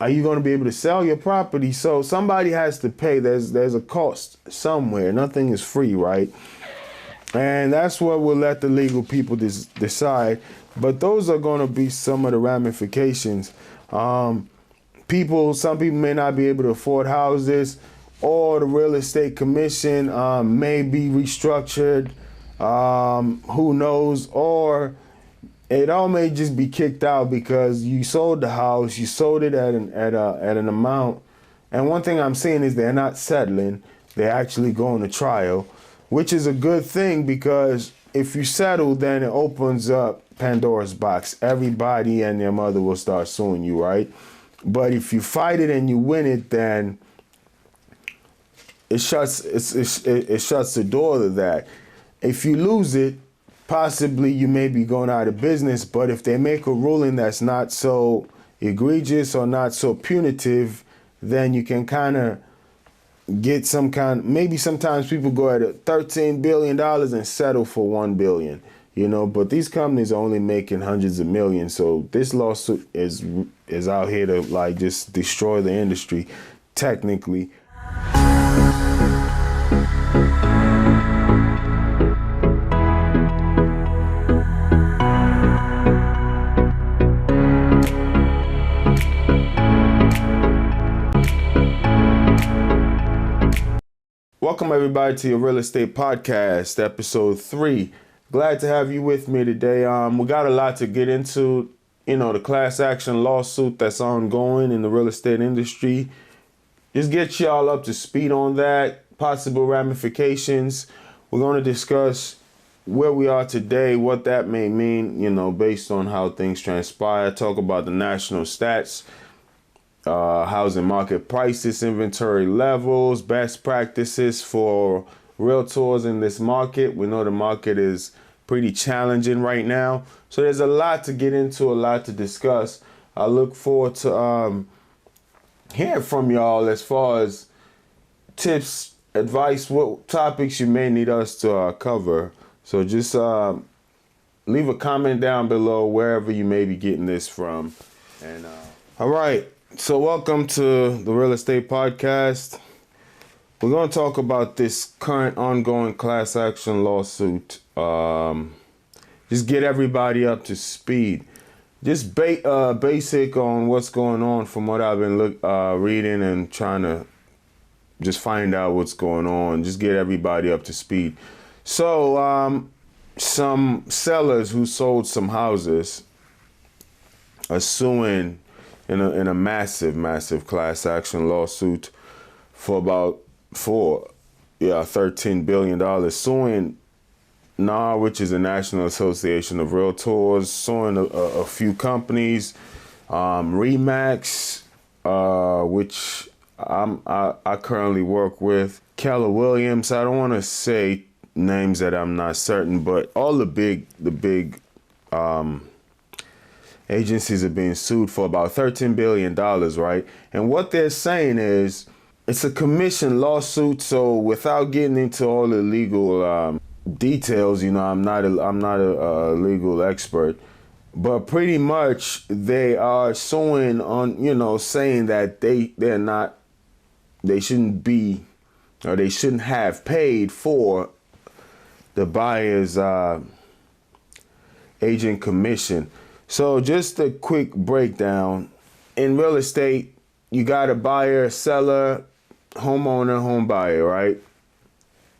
are you going to be able to sell your property? So somebody has to pay. There's a cost somewhere. Nothing is free, right? And that's what we'll let the legal people decide. But those are going to be some of the ramifications. Some people may not be able to afford houses, or the real estate commission may be restructured. Who knows? Or it all may just be kicked out because you sold the house, you sold it at an amount. And one thing I'm seeing is they're not settling. They're actually going to trial, which is a good thing, because if you settle, then it opens up Pandora's box. Everybody and their mother will start suing you, right? But if you fight it and you win it, then it shuts the door to that. If you lose it, possibly you may be going out of business. But if they make a ruling that's not so egregious or not so punitive, then you can kind of get some kind. Maybe sometimes people go at $13 billion and settle for $1 billion, but these companies are only making hundreds of millions. So this lawsuit is out here to just destroy the industry, technically. Welcome everybody to your Real Estate Podcast, episode 3. Glad to have you with me today. We got a lot to get into, the class action lawsuit that's ongoing in the real estate industry. Just get y'all up to speed on that, possible ramifications. We're going to discuss where we are today, what that may mean, based on how things transpire. Talk about the national stats, housing market prices, inventory levels, best practices for realtors in this market. We know the market is pretty challenging right now. So there's a lot to get into, a lot to discuss. I look forward to hearing from y'all as far as tips, advice, what topics you may need us to cover. So just leave a comment down below wherever you may be getting this from. And all right. So welcome to the Real Estate Podcast. We're going to talk about this current ongoing class action lawsuit. Just get everybody up to speed. Just basic on what's going on from what I've been reading and trying to just find out what's going on. Just get everybody up to speed. So some sellers who sold some houses are suing in a massive class action lawsuit for $13 billion, suing NAR, which is the National Association of Realtors, suing a few companies, Remax, which I currently work with, Keller Williams. I don't want to say names that I'm not certain, but all the big agencies are being sued for about $13 billion, right? And what they're saying is it's a commission lawsuit. So without getting into all the legal details, I'm not a legal expert, but pretty much they are suing on, saying that they shouldn't be, or they shouldn't have paid for the buyer's agent commission. So just a quick breakdown. In real estate, you got a buyer, seller, homeowner, home buyer, right?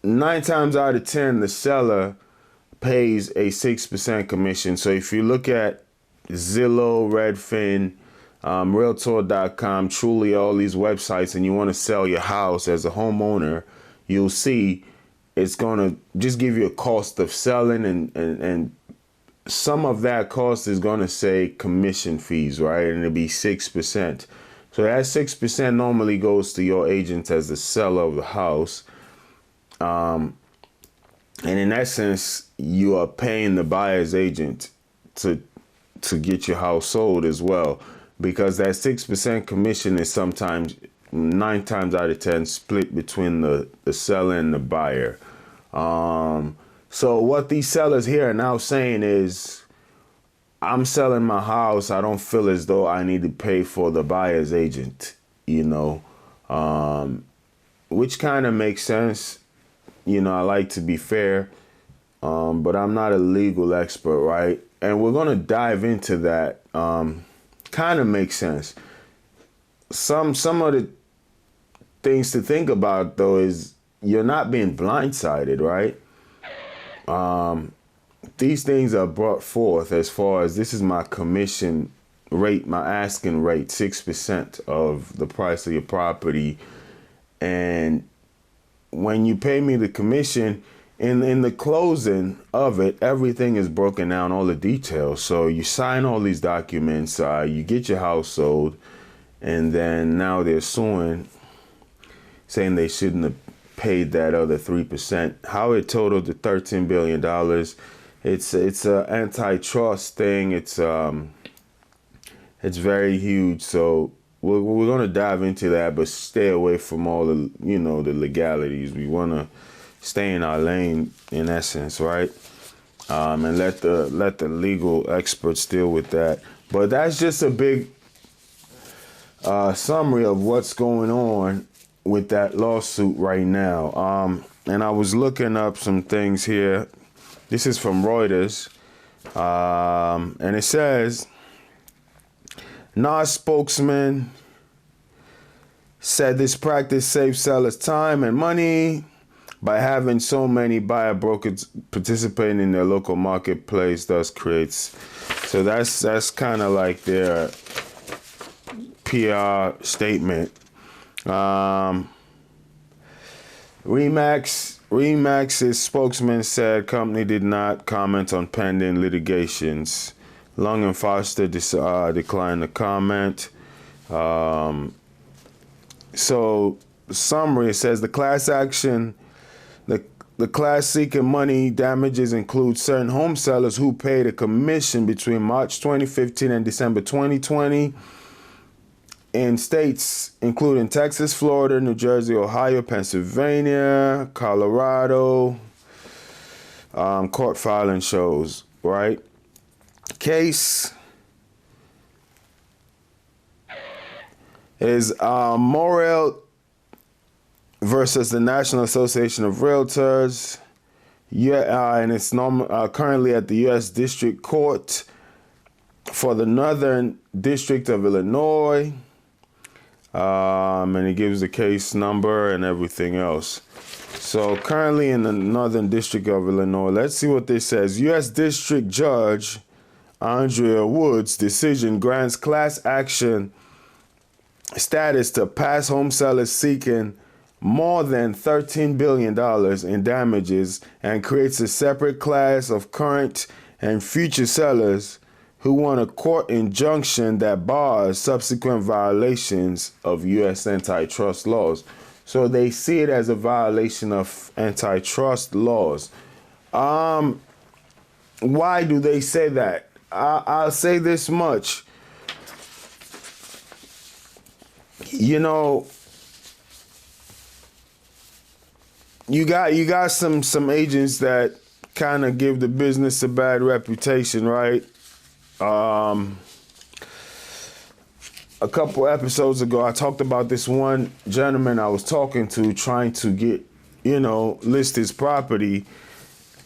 9 times out of 10, the seller pays a 6% commission. So if you look at Zillow, Redfin, Realtor.com, Truly, all these websites, and you want to sell your house as a homeowner, you'll see it's going to just give you a cost of selling, and some of that cost is going to say commission fees, right? And it'll be 6%. So that 6% normally goes to your agent as the seller of the house. And in essence, you are paying the buyer's agent to get your house sold as well, because that 6% commission is sometimes 9 times out of 10 split between the seller and the buyer. So what these sellers here are now saying is, I'm selling my house. I don't feel as though I need to pay for the buyer's agent, which kind of makes sense. I like to be fair, but I'm not a legal expert, right? And we're going to dive into that. Kind of makes sense. Some of the things to think about, though, is you're not being blindsided, right? These things are brought forth as far as this is my commission rate, my asking rate, 6% of the price of your property. And when you pay me the commission, in the closing of it, everything is broken down, all the details. So you sign all these documents, you get your house sold, and then now they're suing, saying they shouldn't have paid that other 3%. How it totaled to $13 billion. It's an antitrust thing. It's very huge. So we're gonna dive into that, but stay away from all the the legalities. We wanna stay in our lane, in essence, right? And let the legal experts deal with that. But that's just a big summary of what's going on with that lawsuit right now. And I was looking up some things here. This is from Reuters, and it says, NAR spokesman said this practice saves sellers time and money by having so many buyer brokers participating in their local marketplace, thus creates. So that's kind of like their PR statement. Remax's spokesman said company did not comment on pending litigations. Long and Foster declined to comment. So summary says the class action, the class seeking money damages include certain home sellers who paid a commission between March 2015 and December 2020 in states including Texas, Florida, New Jersey, Ohio, Pennsylvania, Colorado. Court filing shows, right? Case is Morrell versus the National Association of Realtors. And it's currently at the U.S. District Court for the Northern District of Illinois. And it gives the case number and everything else. So currently in the Northern District of Illinois, let's see what this says. U.S. District Judge Andrea Woods' decision grants class action status to past home sellers seeking more than $13 billion in damages and creates a separate class of current and future sellers who want a court injunction that bars subsequent violations of U.S. antitrust laws. So they see it as a violation of antitrust laws. Why do they say that? I'll say this much. You got some agents that kind of give the business a bad reputation, right? A couple episodes ago, I talked about this one gentleman I was talking to trying to get, list his property,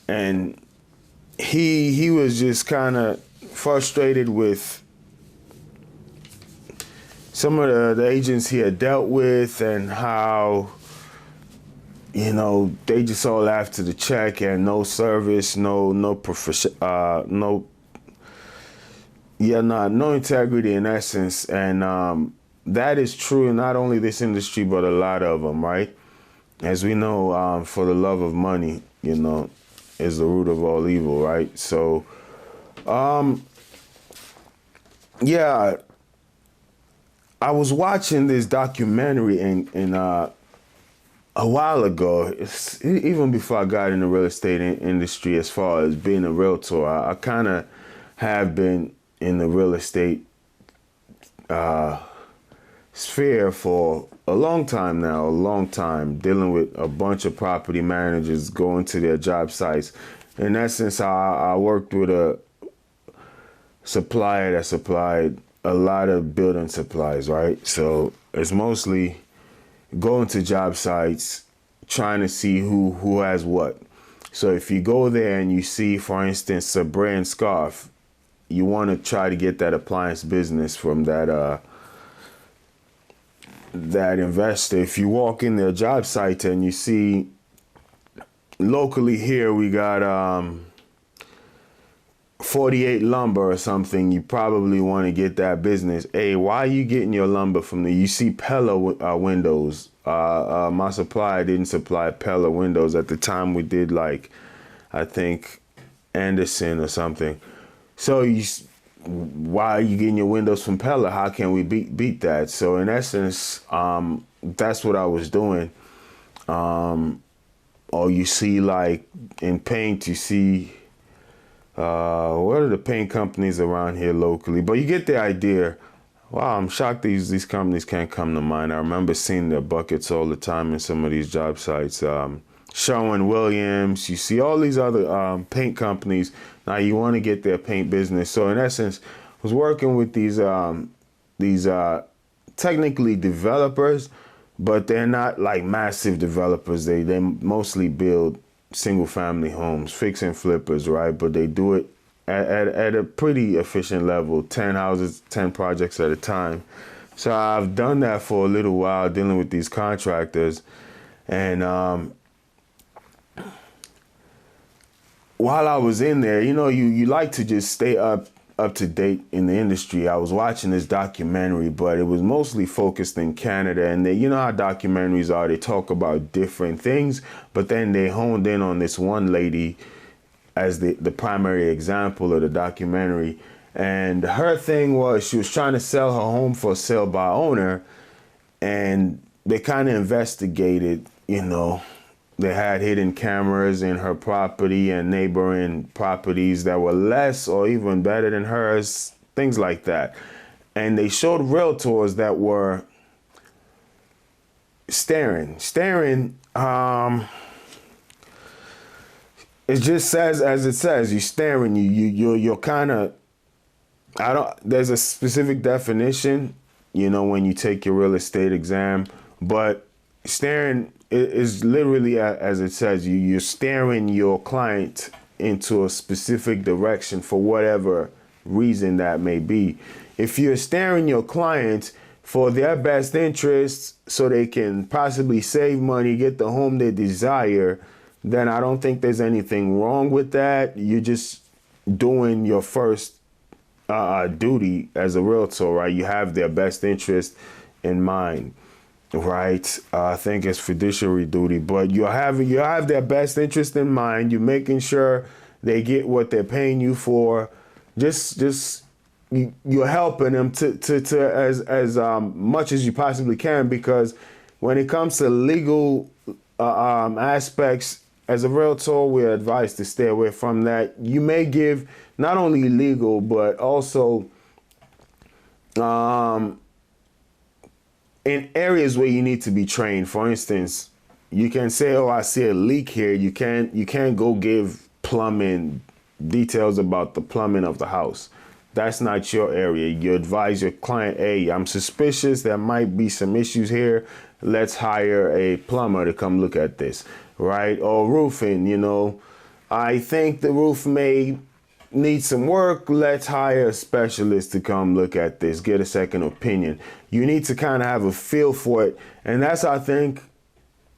and he was just kind of frustrated with some of the agents he had dealt with and how, they just all after the check and no service, no integrity in essence. And that is true in not only this industry, but a lot of them, right? As we know, for the love of money, is the root of all evil, right? So, I was watching this documentary in a while ago, even before I got in the real estate industry, as far as being a realtor. I kind of have been in the real estate sphere for a long time now, dealing with a bunch of property managers going to their job sites. In essence, I worked with supplier that supplied a lot of building supplies, right? So it's mostly going to job sites, trying to see who has what. So if you go there and you see, for instance, a brand scarf, you want to try to get that appliance business from that that investor. If you walk in their job site and you see locally here we got 48 lumber or something, you probably want to get that business. Hey, why are you getting your lumber from the? You see Pella windows. My supplier didn't supply Pella windows at the time. We did, like, I think Anderson or something. So why are you getting your windows from Pella? How can we beat that? So in essence, that's what I was doing. Or you see, like, in paint, you see, what are the paint companies around here locally? But you get the idea. Wow, I'm shocked these companies can't come to mind. I remember seeing their buckets all the time in some of these job sites. Sherwin-Williams, you see all these other paint companies. Now you want to get their paint business. So in essence, I was working with these technically developers, but they're not like massive developers. They mostly build single family homes, fix and flippers, right? But they do it at a pretty efficient level, 10 houses, 10 projects at a time. So I've done that for a little while, dealing with these contractors. And while I was in there, you like to just stay up to date in the industry. I was watching this documentary, but it was mostly focused in Canada. And you know how documentaries are, they talk about different things, but then they honed in on this one lady as the primary example of the documentary. And her thing was, she was trying to sell her home for sale by owner, and they kind of investigated, they had hidden cameras in her property and neighboring properties that were less or even better than hers, things like that. And they showed realtors that were staring. It just says, as it says, you're staring. You're kind of, there's a specific definition, when you take your real estate exam, but staring is literally, as it says, you're staring your client into a specific direction for whatever reason that may be. If you're staring your client for their best interests so they can possibly save money, get the home they desire, then I don't think there's anything wrong with that. You're just doing your first duty as a realtor, right? You have their best interest in mind, right? I think it's fiduciary duty, but you have their best interest in mind. You're making sure they get what they're paying you for. You're helping them to as much as you possibly can, because when it comes to legal aspects, as a realtor, we're advised to stay away from that. You may give not only legal, but also in areas where you need to be trained. For instance, you can say, "Oh, I see a leak here." You can't go give plumbing details about the plumbing of the house. That's not your area. You advise your client, "Hey, I'm suspicious there might be some issues here. Let's hire a plumber to come look at this." Right? Or roofing, I think the roof may need some work. Let's hire a specialist to come look at this, get a second opinion. You need to kind of have a feel for it. And that's, I think,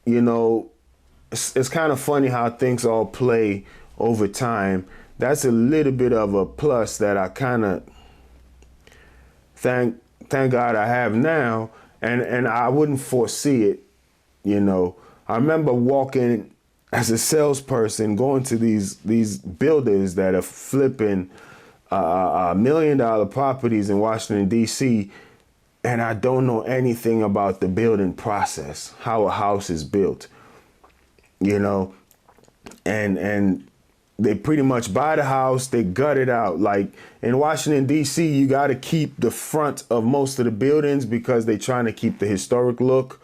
it's kind of funny how things all play over time. That's a little bit of a plus that I kind of thank God I have now. And I wouldn't foresee it, I remember walking as a salesperson, going to these builders that are flipping $1 million properties in Washington, D.C., and I don't know anything about the building process, how a house is built, and they pretty much buy the house, they gut it out. Like in Washington, D.C., you got to keep the front of most of the buildings because they're trying to keep the historic look.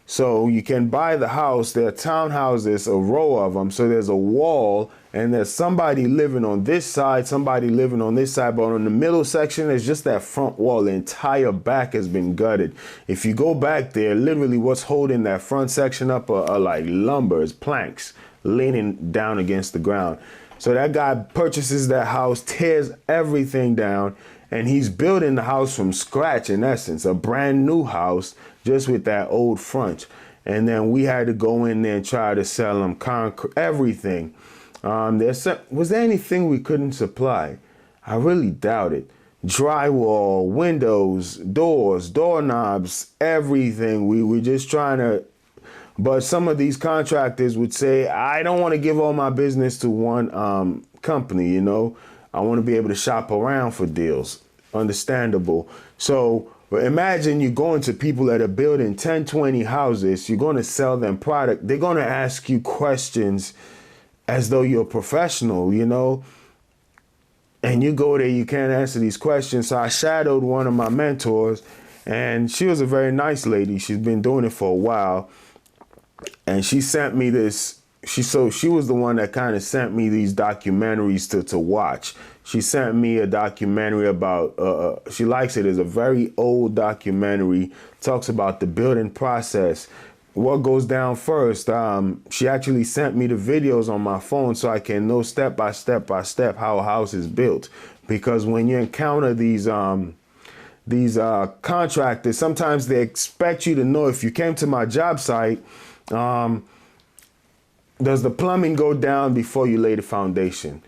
So you can buy the house. There are townhouses, a row of them. So there's a wall and there's somebody living on this side, somebody living on this side. But on the middle section, there's just that front wall. The entire back has been gutted. If you go back there, literally what's holding that front section up are like lumber, it's planks leaning down against the ground. So that guy purchases that house, tears everything down, and he's building the house from scratch, in essence, a brand new house, just with that old front. And then we had to go in there and try to sell him concrete, everything. Was there anything we couldn't supply? I really doubt it. Drywall, windows, doors, doorknobs, everything. We were just trying to. But some of these contractors would say, I don't want to give all my business to one company, you know. I want to be able to shop around for deals. Understandable. So imagine you going to people that are building 10, 20 houses. You're going to sell them product. They're going to ask you questions as though you're a professional, you know. And you go there, you can't answer these questions. So I shadowed one of my mentors, and she was a very nice lady. She's been doing it for a while. And she sent me this. She was the one that kind of sent me these documentaries to watch. She sent me a documentary about, she likes it. It's a very old documentary, talks about the building process, what goes down first. She actually sent me the videos on my phone so I can know step by step how a house is built. Because when you encounter these contractors, sometimes they expect you to know. If you came to my job site, does the plumbing go down before you lay the foundation?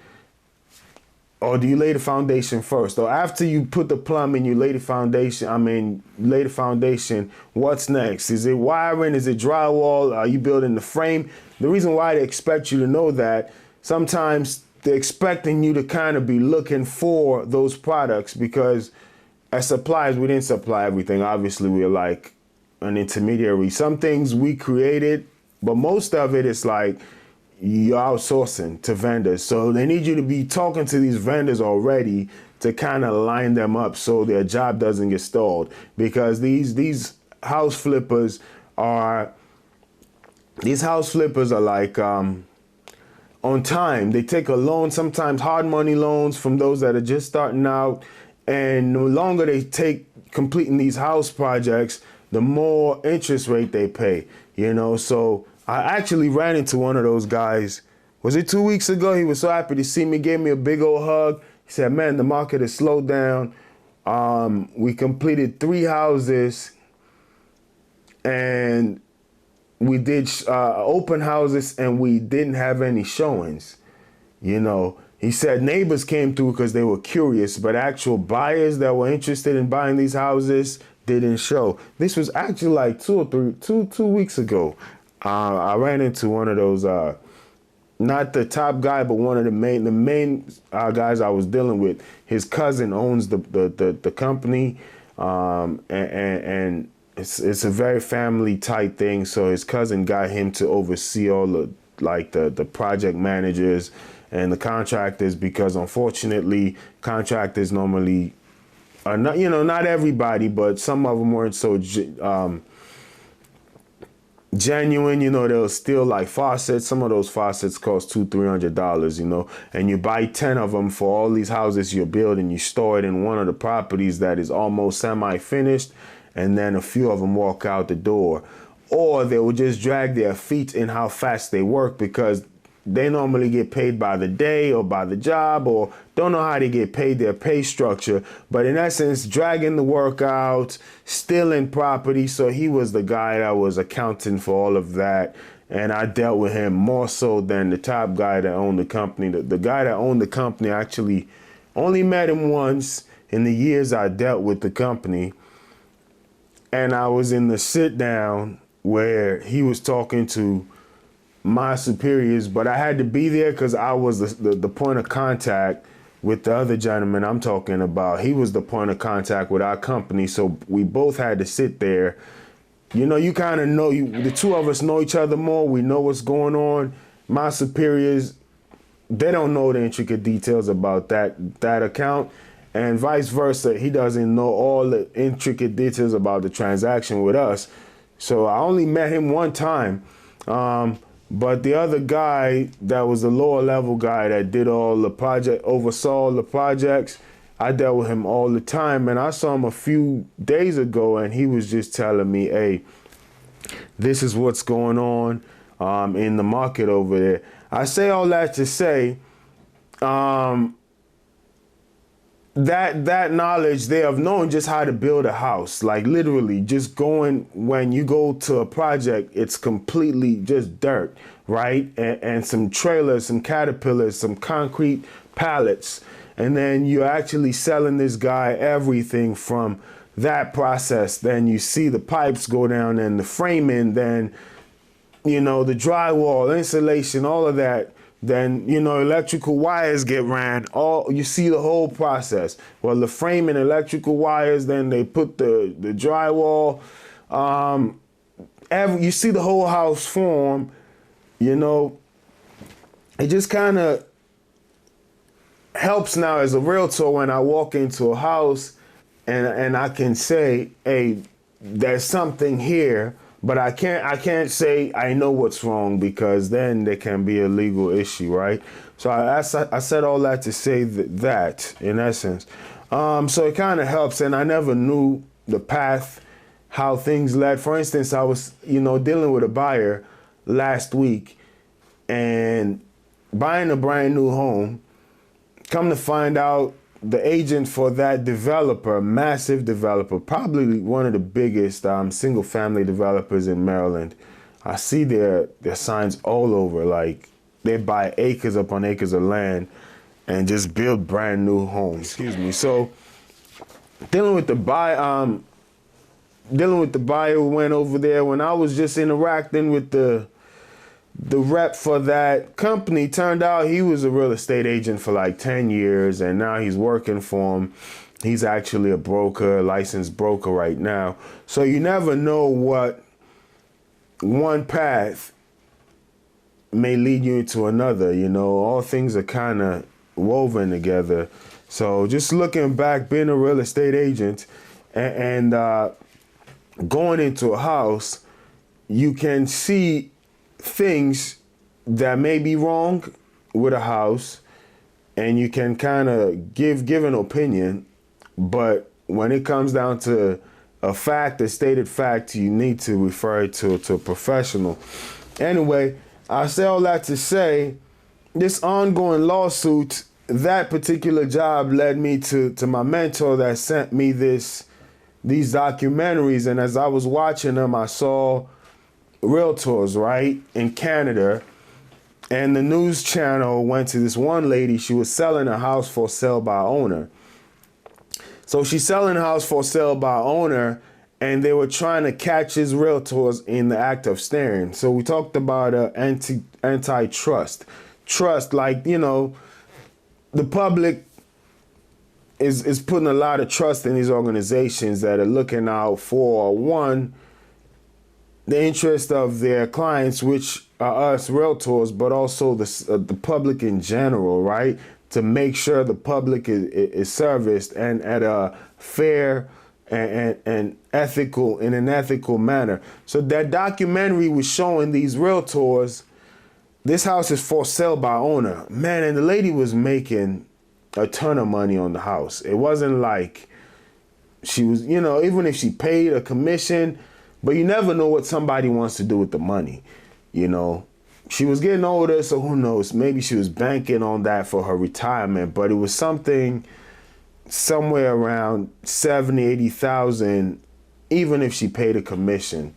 Or do you lay the foundation first? Or after you put the plumbing, you lay the foundation, what's next? Is it wiring? Is it drywall? Are you building the frame? The reason why they expect you to know that, sometimes they're expecting you to kind of be looking for those products, because as suppliers, we didn't supply everything. Obviously, we're like an intermediary. Some things we created, but most of it is like you're outsourcing to vendors. So they need you to be talking to these vendors already to kind of line them up so their job doesn't get stalled. Because these house flippers are like on time. They take a loan, sometimes hard money loans from those that are just starting out. And the longer they take completing these house projects, the more interest rate they pay, you know. So I actually ran into one of those guys. Was it 2 weeks ago? He was so happy to see me, gave me a big old hug. He said, man, the market has slowed down. We completed 3 houses and we did open houses and we didn't have any showings, you know. He said neighbors came through because they were curious, but actual buyers that were interested in buying these houses didn't show. This was actually like 2 weeks ago. I ran into one of those, not the top guy, but one of the main guys I was dealing with. His cousin owns the company, and it's a very family type thing. So his cousin got him to oversee all the project managers and the contractors, because unfortunately contractors normally are not, you know, not everybody, but some of them weren't so genuine. You know, they'll steal like faucets. Some of those faucets cost $200-$300, you know, and you buy 10 of them for all these houses you're building. You store it in one of the properties that is almost semi-finished, and then a few of them walk out the door. Or they will just drag their feet in how fast they work, because they normally get paid by the day or by the job, or don't know how they get paid, their pay structure. But in essence, dragging the work out, stealing property. So he was the guy that was accounting for all of that. And I dealt with him more so than the top guy that owned the company. The guy that owned the company, I actually only met him once in the years I dealt with the company. And I was in the sit down where he was talking to my superiors, but I had to be there because I was the point of contact with the other gentleman I'm talking about. He was the point of contact with our company, so we both had to sit there. You know, you kind of know, the two of us know each other more. We know what's going on. My superiors, they don't know the intricate details about that account, and vice versa. He doesn't know all the intricate details about the transaction with us. So I only met him one time. But the other guy that was the lower level guy that did all the project, oversaw all the projects, I dealt with him all the time. And I saw him a few days ago, and he was just telling me, hey, this is what's going on in the market over there. I say all that to say that knowledge there of knowing just how to build a house, like literally just going, when you go to a project, it's completely just dirt, right? And some trailers, some caterpillars, some concrete pallets. And then you're actually selling this guy everything from that process. Then you see the pipes go down and the framing, then, you know, the drywall, insulation, all of that. Then, you know, electrical wires get ran. You see the whole process. Well, the framing, electrical wires, then they put the drywall. You see the whole house form, you know. It just kind of helps now as a realtor when I walk into a house and I can say, hey, there's something here. But I can't say I know what's wrong, because then there can be a legal issue, right? So I said all that to say that in essence. So it kind of helps, and I never knew the path, how things led. For instance, I was, you know, dealing with a buyer last week and buying a brand new home. Come to find out, the agent for that developer, massive developer, probably one of the biggest single family developers in Maryland. I see their signs all over, like they buy acres upon acres of land and just build brand new homes. Excuse me. So dealing with the buyer who went over there, when I was just interacting with the rep for that company, turned out he was a real estate agent for like 10 years, and now he's working for him. He's actually a broker, a licensed broker right now. So you never know what one path may lead you into another, you know. All things are kind of woven together. So just looking back, being a real estate agent and going into a house, you can see things that may be wrong with a house, and you can kind of give an opinion, but when it comes down to a fact, a stated fact, you need to refer it to a professional. Anyway, I say all that to say, this ongoing lawsuit, that particular job led me to my mentor that sent me these documentaries, and as I was watching them, I saw realtors, right, in Canada, and the news channel went to this one lady. She was selling a house for sale by owner. So she's selling a house for sale by owner, and they were trying to catch his realtors in the act of staring. So we talked about antitrust. Trust, like, you know, the public is putting a lot of trust in these organizations that are looking out for, one, the interest of their clients, which are us realtors, but also the public in general, right? To make sure the public is serviced and at a fair and ethical, in an ethical manner. So that documentary was showing these realtors, this house is for sale by owner. Man, and the lady was making a ton of money on the house. It wasn't like she was, you know, even if she paid a commission, but you never know what somebody wants to do with the money, you know. She was getting older, so who knows? Maybe she was banking on that for her retirement, but it was something somewhere around 70, 80,000, even if she paid a commission,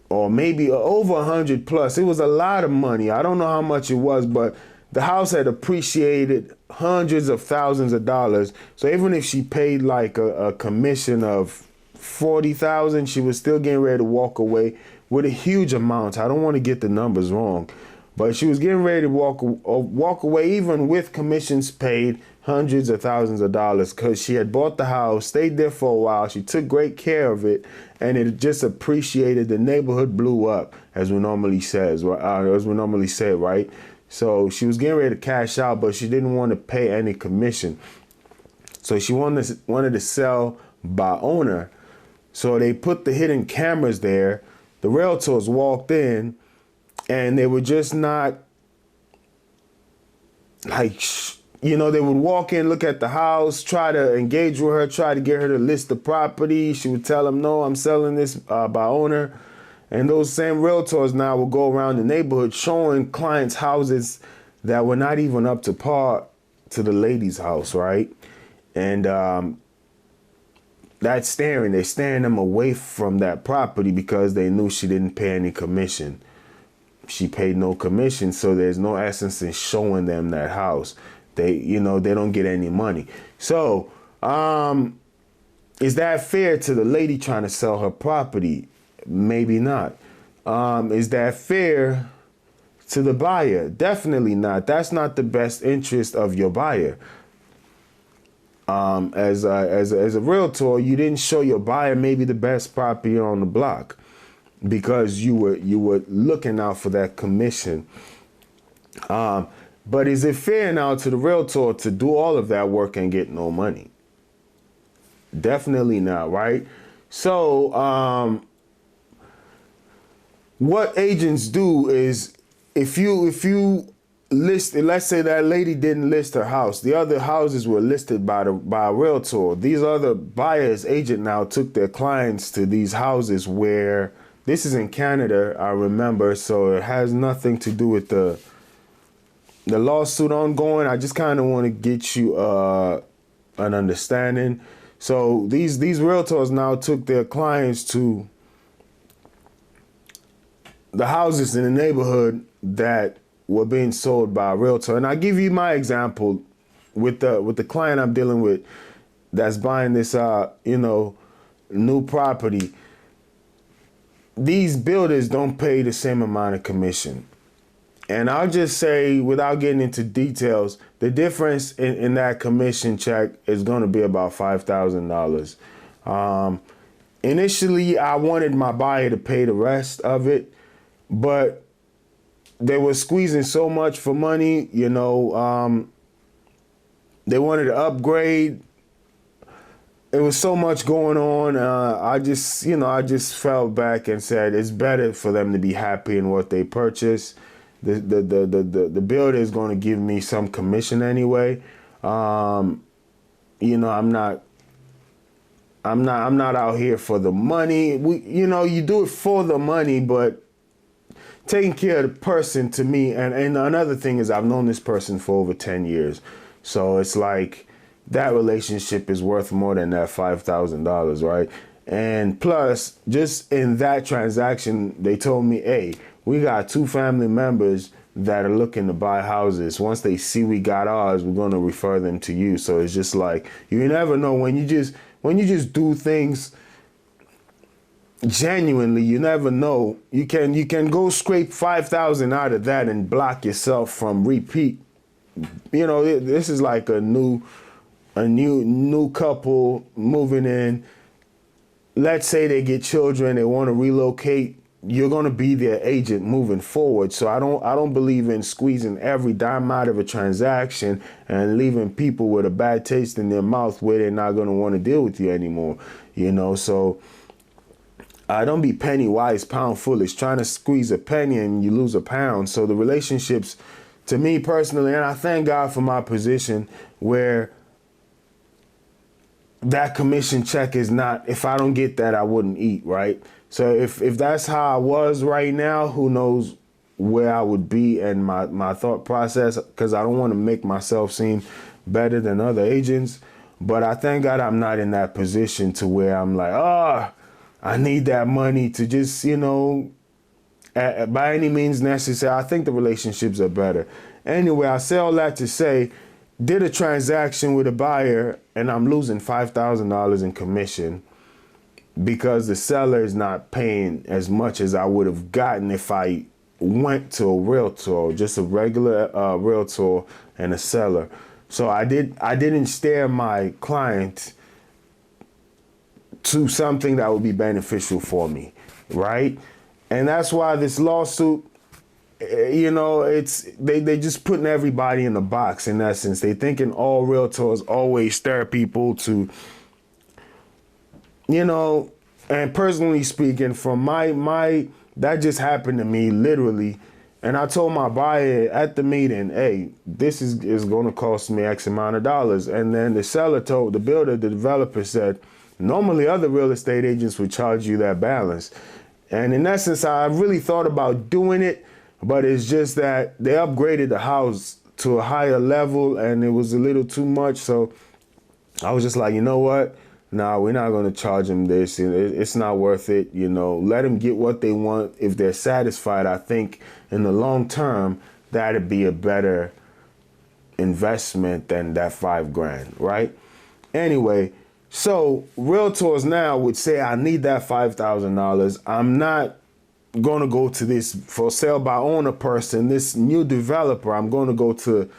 or maybe over 100 plus. It was a lot of money. I don't know how much it was, but the house had appreciated hundreds of thousands of dollars. So even if she paid like a commission of 40,000, she was still getting ready to walk away with a huge amount. I don't want to get the numbers wrong, but she was getting ready to walk away even with commissions paid, hundreds of thousands of dollars, because she had bought the house, stayed there for a while, she took great care of it, and it just appreciated. The neighborhood blew up, as we normally say, right? So she was getting ready to cash out, but she didn't want to pay any commission. So she wanted to sell by owner. So they put the hidden cameras there. The realtors walked in, and they were just not like, they would walk in, look at the house, try to engage with her, try to get her to list the property. She would tell them, no, I'm selling this by owner. And those same realtors now will go around the neighborhood showing clients houses that were not even up to par to the lady's house, right? And that's they're staring them away from that property because they knew she didn't pay any commission. She paid no commission, so there's no essence in showing them that house. They don't get any money. So, is that fair to the lady trying to sell her property? Maybe not. Is that fair to the buyer? Definitely not. That's not the best interest of your buyer. As a realtor, you didn't show your buyer maybe the best property on the block because you were looking out for that commission. But is it fair now to the realtor to do all of that work and get no money? Definitely not, right? So what agents do is if you list, let's say that lady didn't list her house, the other houses were listed by a realtor. These other buyers agent now took their clients to these houses where, this is in Canada, I remember, so it has nothing to do with the lawsuit ongoing. I just kind of want to get you an understanding. So these realtors now took their clients to the houses in the neighborhood that were being sold by a realtor. And I'll give you my example with the client I'm dealing with that's buying this new property. These builders don't pay the same amount of commission. And I'll just say, without getting into details, the difference in that commission check is going to be about $5,000. Initially, I wanted my buyer to pay the rest of it, but they were squeezing so much for money, they wanted to upgrade. There was so much going on. I just fell back and said it's better for them to be happy in what they purchase. The builder is going to give me some commission anyway. I'm not out here for the money. You do it for the money, but taking care of the person, to me, and another thing is I've known this person for over 10 years. So it's like that relationship is worth more than that $5,000, right? And plus, just in that transaction, they told me, hey, we got 2 family members that are looking to buy houses. Once they see we got ours, we're going to refer them to you. So it's just like, you never know when you just do things genuinely, you never know. You can go scrape 5,000 out of that and block yourself from repeat. This is like a new couple moving in. Let's say they get children, they want to relocate. You're going to be their agent moving forward. So I don't believe in squeezing every dime out of a transaction and leaving people with a bad taste in their mouth where they're not going to want to deal with you anymore. So don't be penny wise, pound foolish, trying to squeeze a penny and you lose a pound. So the relationships, to me personally, and I thank God for my position where that commission check is not, if I don't get that, I wouldn't eat, right? So if that's how I was right now, who knows where I would be and my thought process, because I don't want to make myself seem better than other agents. But I thank God I'm not in that position to where I'm like, I need that money to just, by any means necessary. I think the relationships are better. Anyway, I say all that to say, did a transaction with a buyer and I'm losing $5,000 in commission because the seller is not paying as much as I would have gotten if I went to a realtor, just a regular realtor and a seller. So I didn't steer my client to something that would be beneficial for me, right? And that's why this lawsuit, it's they just putting everybody in a box in essence. They thinking all realtors always stir people to, And personally speaking, from my that just happened to me literally. And I told my buyer at the meeting, hey, this is going to cost me X amount of dollars. And then the seller told the builder, the developer said, normally other real estate agents would charge you that balance. And in essence, I really thought about doing it, but it's just that they upgraded the house to a higher level and it was a little too much. So I was just like, you know what? Nah, we're not going to charge them this. It's not worth it. You know, let them get what they want. If they're satisfied, I think in the long term, that'd be a better investment than that $5,000, right? Anyway, so realtors now would say, I need that $5,000. I'm not going to go to this for sale by owner person, this new developer. I'm going to go to,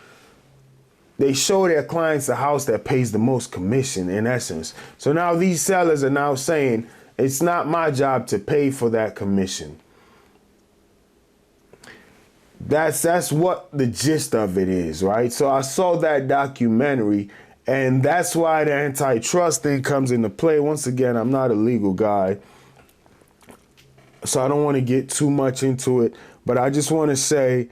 they show their clients a house that pays the most commission in essence. So now these sellers are now saying, it's not my job to pay for that commission. That's what the gist of it is, right? So I saw that documentary, and that's why the antitrust thing comes into play. Once again, I'm not a legal guy, so I don't want to get too much into it, but I just want to say,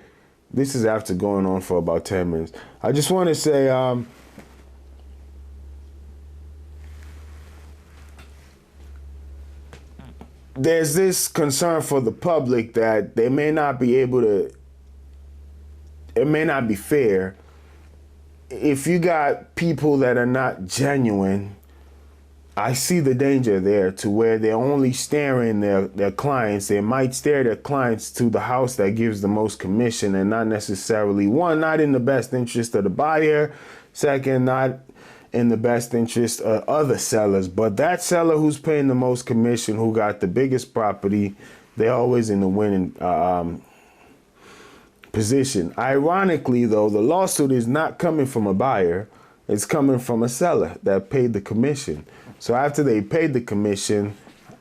this is after going on for about 10 minutes. I just want to say, there's this concern for the public that they may not be able to, it may not be fair. If you got people that are not genuine, I see the danger there to where they're only staring their clients. They might stare their clients to the house that gives the most commission and not necessarily, one, not in the best interest of the buyer. Second, not in the best interest of other sellers. But that seller who's paying the most commission, who got the biggest property, they're always in the winning position. Ironically, though, the lawsuit is not coming from a buyer. It's coming from a seller that paid the commission. So after they paid the commission,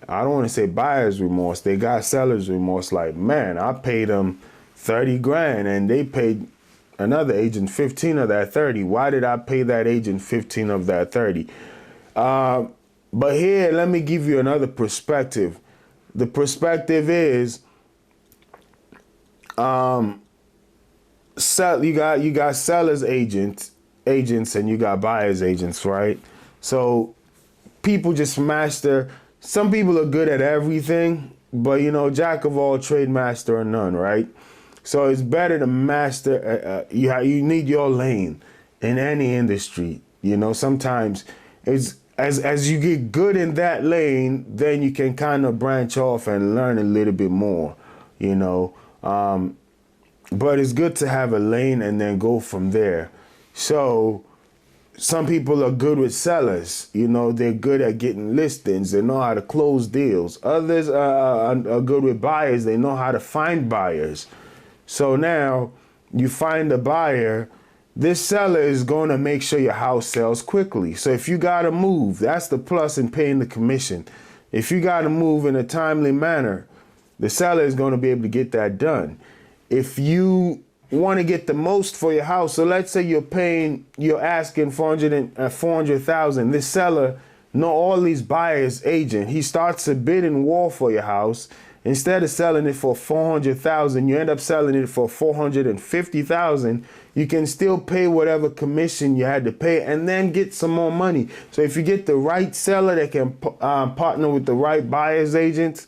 I don't want to say buyer's remorse, they got seller's remorse. Like, man, I paid them 30 grand and they paid another agent 15 of that 30. Why did I pay that agent 15 of that 30? But here, let me give you another perspective. The perspective is, you got seller's agents and you got buyer's agents, right? So people just master. Some people are good at everything, but you know, jack of all trade, master of none, right? So it's better to master. You need your lane in any industry. You know, sometimes it's as you get good in that lane, then you can kind of branch off and learn a little bit more. You know, but it's good to have a lane and then go from there. So some people are good with sellers. You know, they're good at getting listings. They know how to close deals. Others are good with buyers. They know how to find buyers. So now you find a buyer. This seller is going to make sure your house sells quickly. So if you got to move, that's the plus in paying the commission. If you got to move in a timely manner, the seller is going to be able to get that done. If you want to get the most for your house, so let's say you're asking $400,000. This seller know all these buyers agent. He starts a bidding war for your house. Instead of selling it for $400,000, you end up selling it for $450,000. You can still pay whatever commission you had to pay and then get some more money. So if you get the right seller that can partner with the right buyers agents,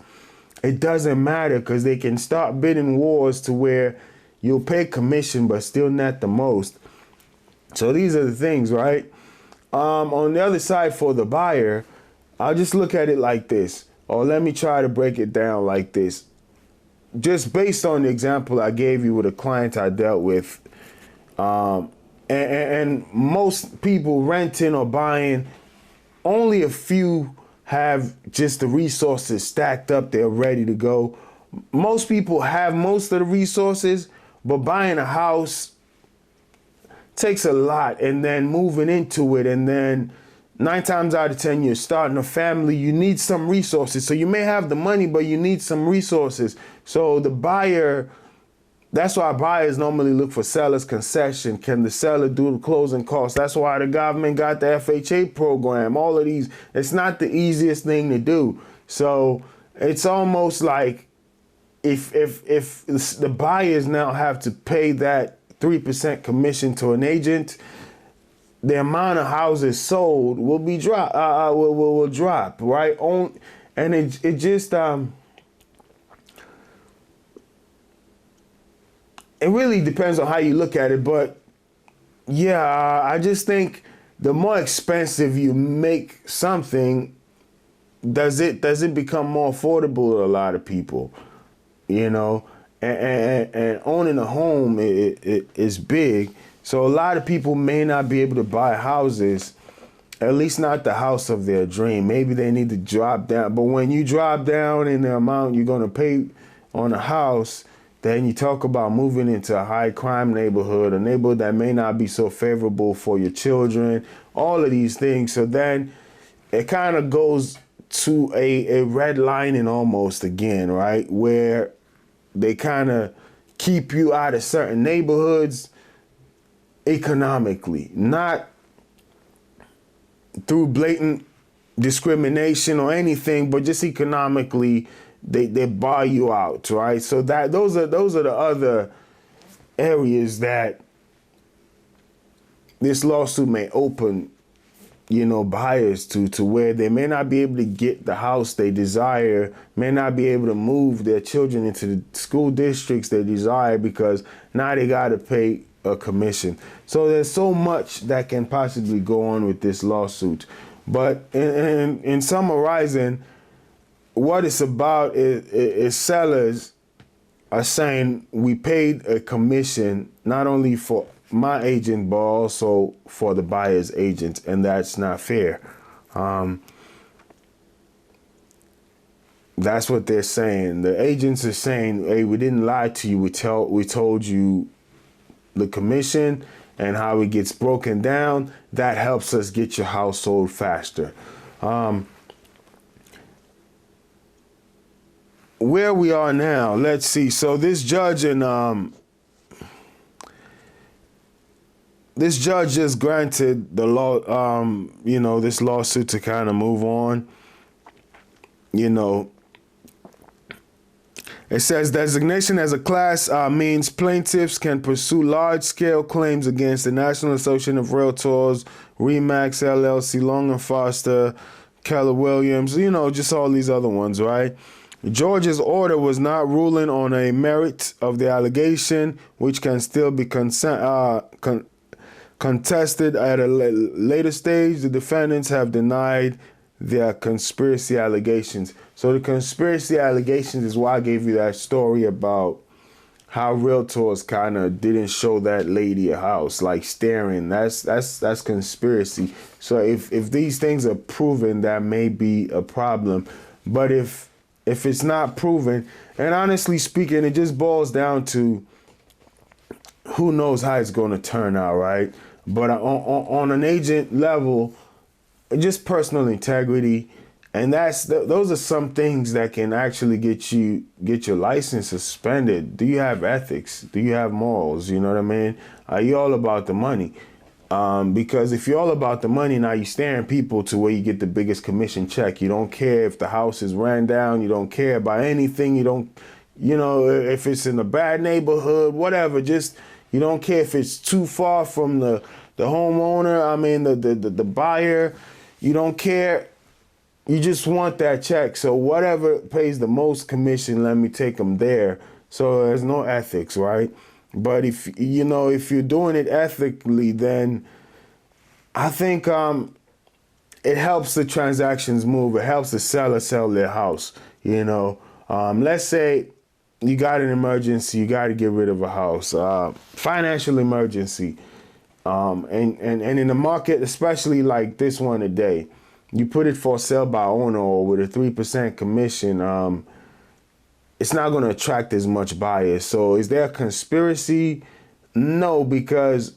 it doesn't matter because they can start bidding wars to where you'll pay commission but still net the most. So these are the things, right? On the other side for the buyer, I'll just look at it like this. Or let me try to break it down like this. Just based on the example I gave you with a client I dealt with, and most people renting or buying, only a few have just the resources stacked up, they're ready to go. Most people have most of the resources, but buying a house takes a lot, and then moving into it, and then 9 times out of 10, you're starting a family, you need some resources. So you may have the money, but you need some resources. So the buyer, that's why buyers normally look for seller's concession. Can the seller do the closing costs? That's why the government got the FHA program, all of these. It's not the easiest thing to do. So it's almost like if the buyers now have to pay that 3% commission to an agent, the amount of houses sold will be will drop, right? And it just it really depends on how you look at it, but yeah, I just think the more expensive you make something, does it become more affordable to a lot of people, you know? And owning a home it is big, so a lot of people may not be able to buy houses, at least not the house of their dream. Maybe they need to drop down, but when you drop down in the amount you're going to pay on a house, then you talk about moving into a high crime neighborhood, a neighborhood that may not be so favorable for your children, all of these things. So then it kind of goes to a redlining almost again, right? Where they kind of keep you out of certain neighborhoods economically, not through blatant discrimination or anything, but just economically. They buy you out, right? So those are the other areas that this lawsuit may open, buyers to where they may not be able to get the house they desire, may not be able to move their children into the school districts they desire because now they got to pay a commission. So there's so much that can possibly go on with this lawsuit. But in summarizing, what it's about is sellers are saying we paid a commission not only for my agent but also for the buyer's agent, and that's not fair. That's what they're saying. The agents are saying, hey, we didn't lie to you. We told you the commission and how it gets broken down. That helps us get your house sold faster. Where we are now, let's see. So this judge just granted the law, this lawsuit to kind of move on. It says designation as a class means plaintiffs can pursue large-scale claims against the National Association of Realtors, RE/MAX LLC, Long and Foster, Keller Williams, just all these other ones, right? Georgia's order was not ruling on a merit of the allegation, which can still be contested at a later stage. The defendants have denied their conspiracy allegations. So the conspiracy allegations is why I gave you that story about how realtors kind of didn't show that lady a house, like staring. That's conspiracy. So if these things are proven, that may be a problem. But if it's not proven, and honestly speaking, it just boils down to who knows how it's going to turn out, right? But on an agent level, just personal integrity, and those are some things that can actually get your license suspended. Do you have ethics? Do you have morals? You know what I mean? Are you all about the money? Because if you're all about the money, now you're staring people to where you get the biggest commission check. You don't care if the house is ran down. You don't care about anything. You don't, if it's in a bad neighborhood, whatever. Just, you don't care if it's too far from the homeowner. The buyer. You don't care. You just want that check. So whatever pays the most commission, let me take them there. So there's no ethics, right? But if you're doing it ethically, then I think it helps the transactions move. It helps the seller sell their house. Let's say you got an emergency, you got to get rid of a house, financial emergency, and in the market, especially like this one today, you put it for sale by owner or with a 3% commission. It's not going to attract as much buyers. So is there a conspiracy? No, because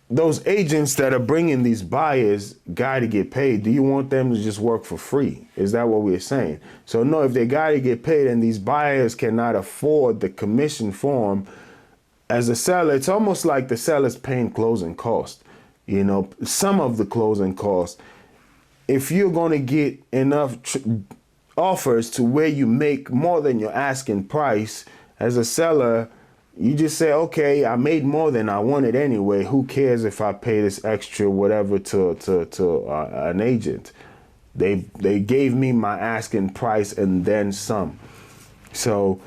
those agents that are bringing these buyers got to get paid. Do you want them to just work for free? Is that what we're saying? So no, if they got to get paid and these buyers cannot afford the commission form, as a seller, it's almost like the seller's paying closing costs. Some of the closing costs. If you're going to get enough offers to where you make more than your asking price. As a seller, you just say, okay, I made more than I wanted anyway. Who cares if I pay this extra whatever to an agent? They gave me my asking price and then some. So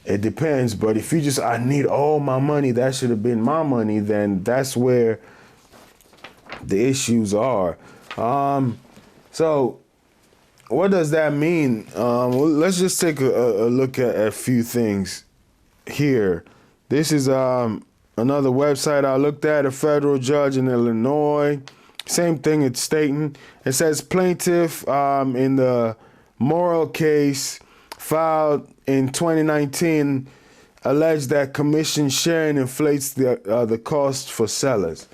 it depends. But if you just, I need all my money, that should have been my money, then that's where the issues are. So what does that mean? Well, let's just take a look at a few things here. This is another website I looked at, a federal judge in Illinois. Same thing it's stating. It says plaintiff in the Morrill case filed in 2019 alleged that commission sharing inflates the cost for sellers.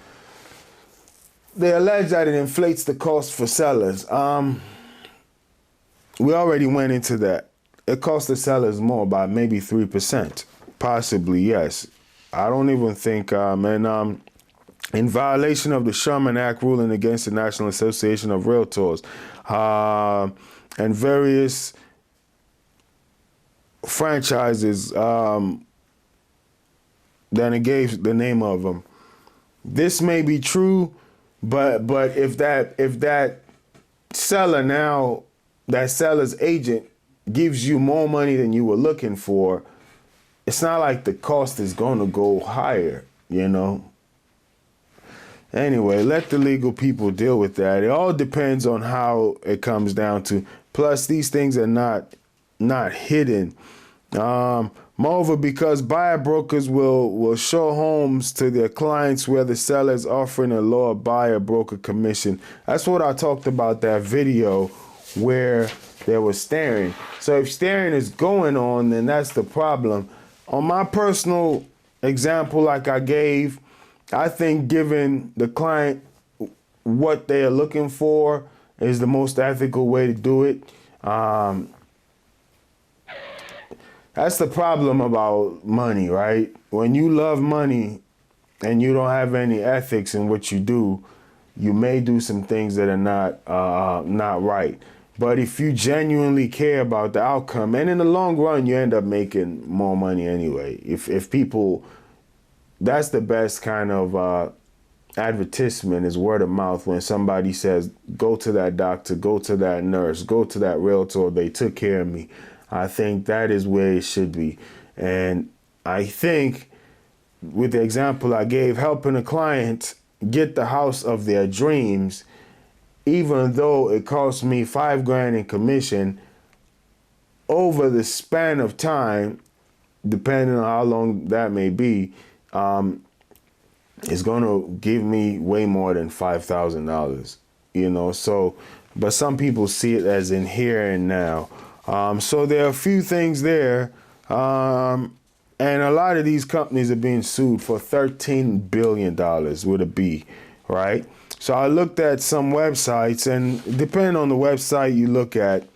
They allege that it inflates the cost for sellers. We already went into that. It costs the sellers more by maybe 3%. Possibly, yes. I don't even think, in violation of the Sherman Act ruling against the National Association of Realtors and various franchises, then it gave the name of them. This may be true, but if that seller now, that seller's agent gives you more money than you were looking for, it's not like the cost is going to go higher, you know. Anyway, let the legal people deal with that. It all depends on how it comes down to. Plus, these things are not hidden. Moreover, because buyer brokers will show homes to their clients where the seller is offering a lower buyer broker commission. That's what I talked about that video where there was staring. So if staring is going on, then that's the problem. On my personal example, like I gave, I think giving the client what they are looking for is the most ethical way to do it. That's the problem about money, right? When you love money and you don't have any ethics in what you do, you may do some things that are not right. But if you genuinely care about the outcome, and in the long run, you end up making more money anyway. If people, that's the best kind of advertisement is word of mouth. When somebody says, go to that doctor, go to that nurse, go to that realtor, they took care of me. I think that is where it should be. And I think with the example I gave, helping a client get the house of their dreams, even though it cost me $5,000 in commission, over the span of time, depending on how long that may be, it's going to give me way more than $5,000, you know. So, but some people see it as in here and now. So there are a few things there. And a lot of these companies are being sued for $13 billion with a B, right? So I looked at some websites, and depending on the website you look at,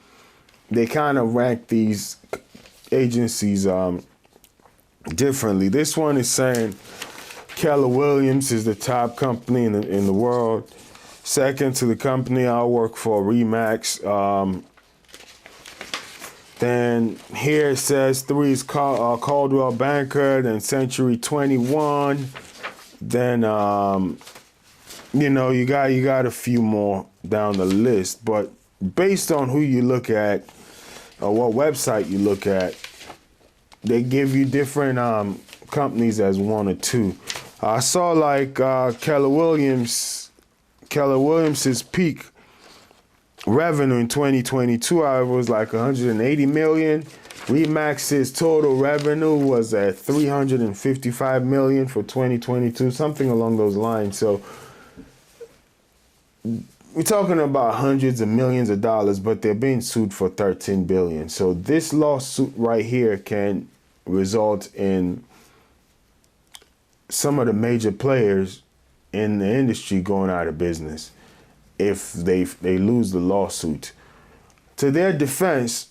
they kind of rank these agencies differently. This one is saying Keller Williams is the top company in the world. Second to the company I work for, Remax. Then here it says 3 is Caldwell Banker, then Century 21. Then you know, you got a few more down the list, but based on who you look at or what website you look at, they give you different companies as 1 or 2. I saw like Keller Williams's peak revenue in 2022, however, was like 180 million. Remax's total revenue was at 355 million for 2022, something along those lines. So we're talking about hundreds of millions of dollars, but they're being sued for 13 billion. So this lawsuit right here can result in some of the major players in the industry going out of business if they lose the lawsuit. To their defense,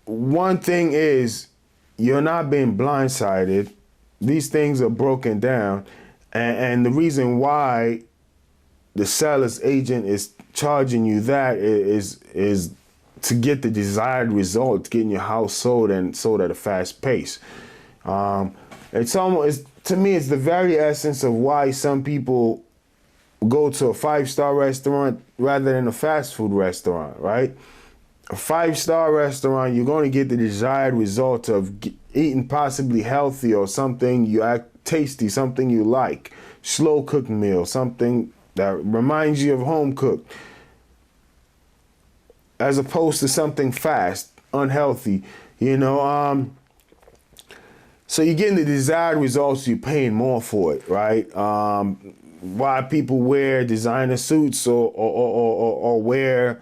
one thing is you're not being blindsided. These things are broken down, and the reason why the seller's agent is charging you that is to get the desired result, getting your house sold and sold at a fast pace. It's almost, to me, it's the very essence of why some people go to a 5-star restaurant rather than a fast food restaurant, right? A 5-star restaurant, you're going to get the desired result of eating possibly healthy or something you act tasty, something you like, slow cooked meal, something that reminds you of home cooked, as opposed to something fast, unhealthy, So you're getting the desired results, you're paying more for it, right? Why people wear designer suits or wear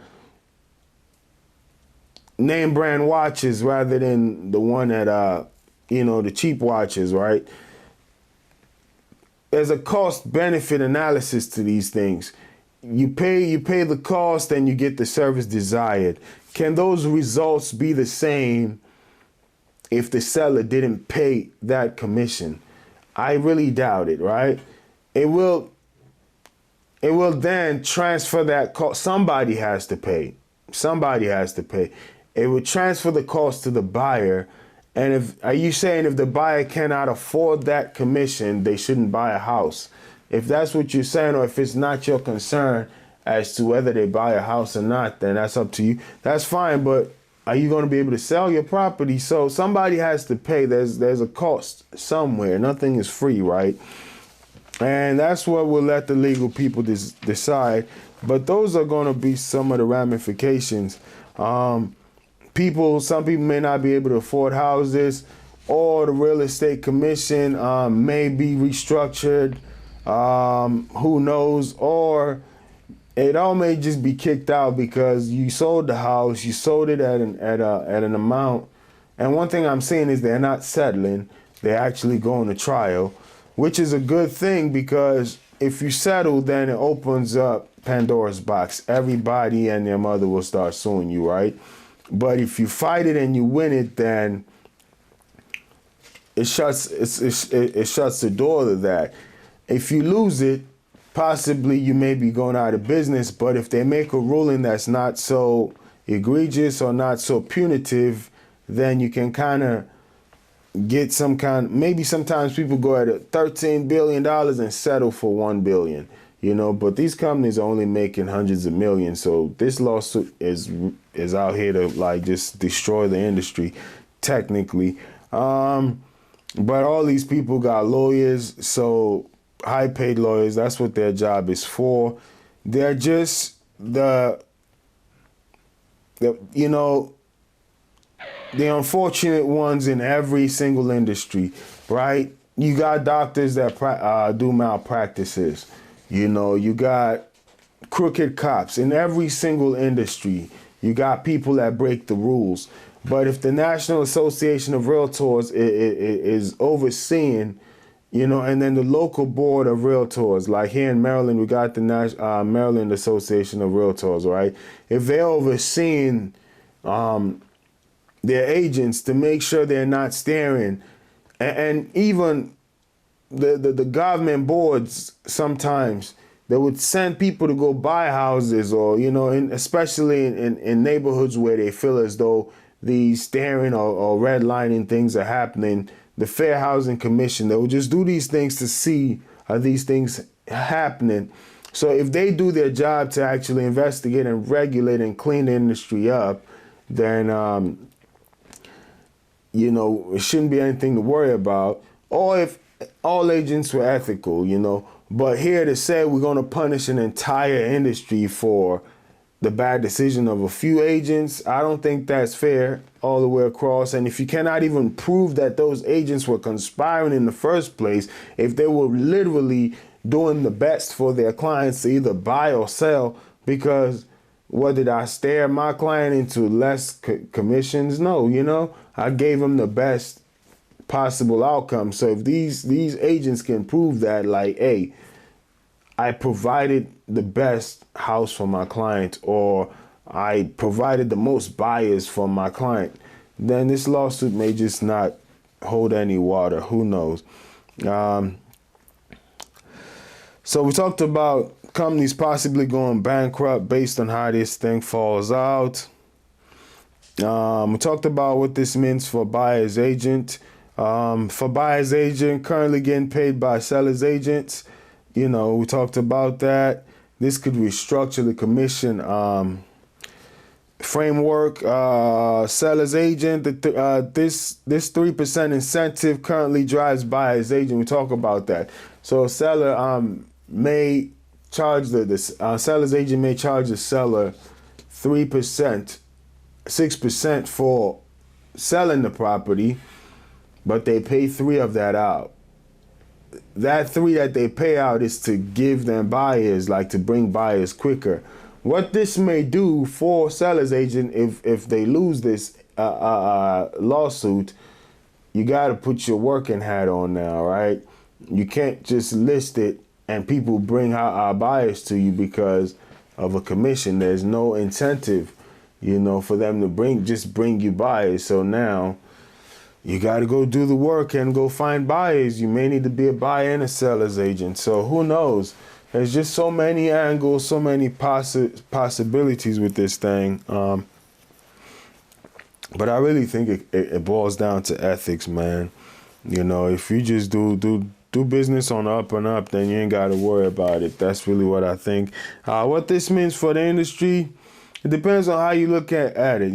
name brand watches rather than the one that, the cheap watches, right? There's a cost benefit analysis to these things. You pay the cost and you get the service desired. Can those results be the same if the seller didn't pay that commission? I really doubt it, right? It will then transfer that cost. Somebody has to pay. It would transfer the cost to the buyer. And are you saying if the buyer cannot afford that commission, they shouldn't buy a house? If that's what you're saying, or if it's not your concern as to whether they buy a house or not, then that's up to you. That's fine, but are you going to be able to sell your property? So somebody has to pay. There's a cost somewhere. Nothing is free, right? And that's what we'll let the legal people decide. But those are going to be some of the ramifications. Some people may not be able to afford houses, or the real estate commission may be restructured. Who knows? Or it all may just be kicked out because you sold the house, you sold it at an amount. And one thing I'm seeing is they're not settling; they're actually going to trial, which is a good thing, because if you settle, then it opens up Pandora's box. Everybody and their mother will start suing you, right? But if you fight it and you win it, then it shuts the door to that. If you lose it, possibly you may be going out of business. But if they make a ruling that's not so egregious or not so punitive, then you can kind of get maybe sometimes people go at $13 billion and settle for $1 billion, but these companies are only making hundreds of millions. So this lawsuit is out here to just destroy the industry technically. But all these people got lawyers, so high paid lawyers, that's what their job is for. They're just the unfortunate ones in every single industry, right? You got doctors that do malpractices. You got crooked cops in every single industry. You got people that break the rules. But if the National Association of Realtors is overseeing, and then the local board of realtors, like here in Maryland, we got the Maryland Association of Realtors, right? If they're overseeing their agents to make sure they're not staring, and even the government boards, sometimes they would send people to go buy houses, or especially in neighborhoods where they feel as though these staring or redlining things are happening. The Fair Housing Commission, they will just do these things to see are these things happening. So if they do their job to actually investigate and regulate and clean the industry up, then it shouldn't be anything to worry about. Or if all agents were ethical, But here to say we're going to punish an entire industry for the bad decision of a few agents, I don't think that's fair all the way across. And if you cannot even prove that those agents were conspiring in the first place, if they were literally doing the best for their clients to either buy or sell, because what, did I stare my client into less commissions? No, I gave them the best possible outcome. So if these agents can prove that, hey, I provided the best house for my client, or I provided the most buyers for my client, then this lawsuit may just not hold any water. Who knows? So we talked about companies possibly going bankrupt based on how this thing falls out. We talked about what this means for buyer's agent. For buyer's agent, currently getting paid by seller's agents. We talked about that. This could restructure the commission framework. Seller's agent, this 3% incentive currently drives buyer's agent. We talk about that. So seller may charge the seller's agent may charge the seller 3%, 6% for selling the property, but they pay 3 of that out. That 3 that they pay out is to give them buyers, like to bring buyers quicker. What this may do for seller's agent, if they lose this lawsuit, you got to put your working hat on now, right? You can't just list it and people bring our buyers to you because of a commission. There's no incentive, for them to bring you buyers. So now you got to go do the work and go find buyers. You may need to be a buyer and a seller's agent. So who knows? There's just so many angles, so many possibilities with this thing. But I really think it boils down to ethics, man. If you just do business on the up and up, then you ain't got to worry about it. That's really what I think. What this means for the industry, it depends on how you look at it,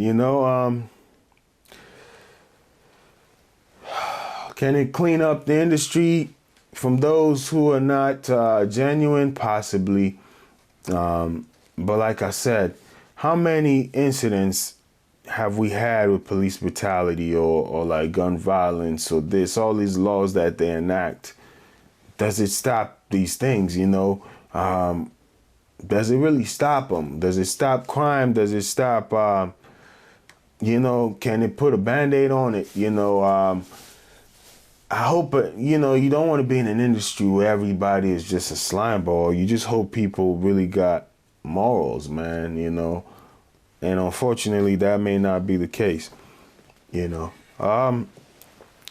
Can it clean up the industry from those who are not genuine? Possibly. But like I said, how many incidents have we had with police brutality or like gun violence or all these laws that they enact? Does it stop these things, Does it really stop them? Does it stop crime? Does it stop, can it put a Band-Aid on it? I hope, you don't want to be in an industry where everybody is just a slime ball. You just hope people really got morals, man, And unfortunately, that may not be the case, It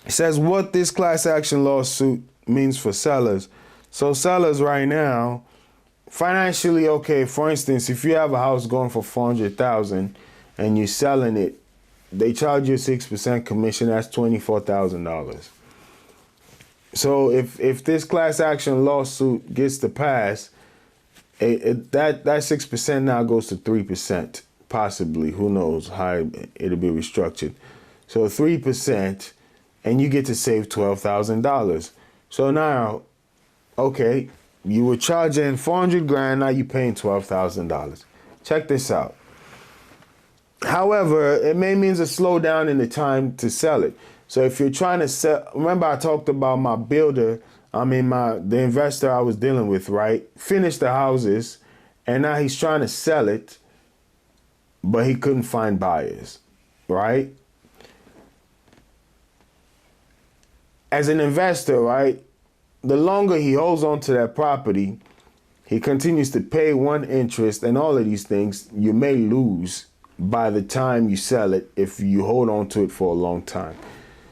says what this class action lawsuit means for sellers. So sellers right now, financially, okay, for instance, if you have a house going for $400,000 and you're selling it, they charge you a 6% commission. That's $24,000. So if this class action lawsuit gets to pass, that 6% now goes to 3%, possibly. Who knows how it'll be restructured. So 3%, and you get to save $12,000. So now, okay, you were charging $400,000, now you're paying $12,000. Check this out. However, it may mean a slowdown in the time to sell it. So if you're trying to sell, remember I talked about my builder, the investor I was dealing with, right? Finished the houses, and now he's trying to sell it, but he couldn't find buyers, right? As an investor, right, the longer he holds on to that property, he continues to pay one interest and all of these things, you may lose by the time you sell it if you hold on to it for a long time.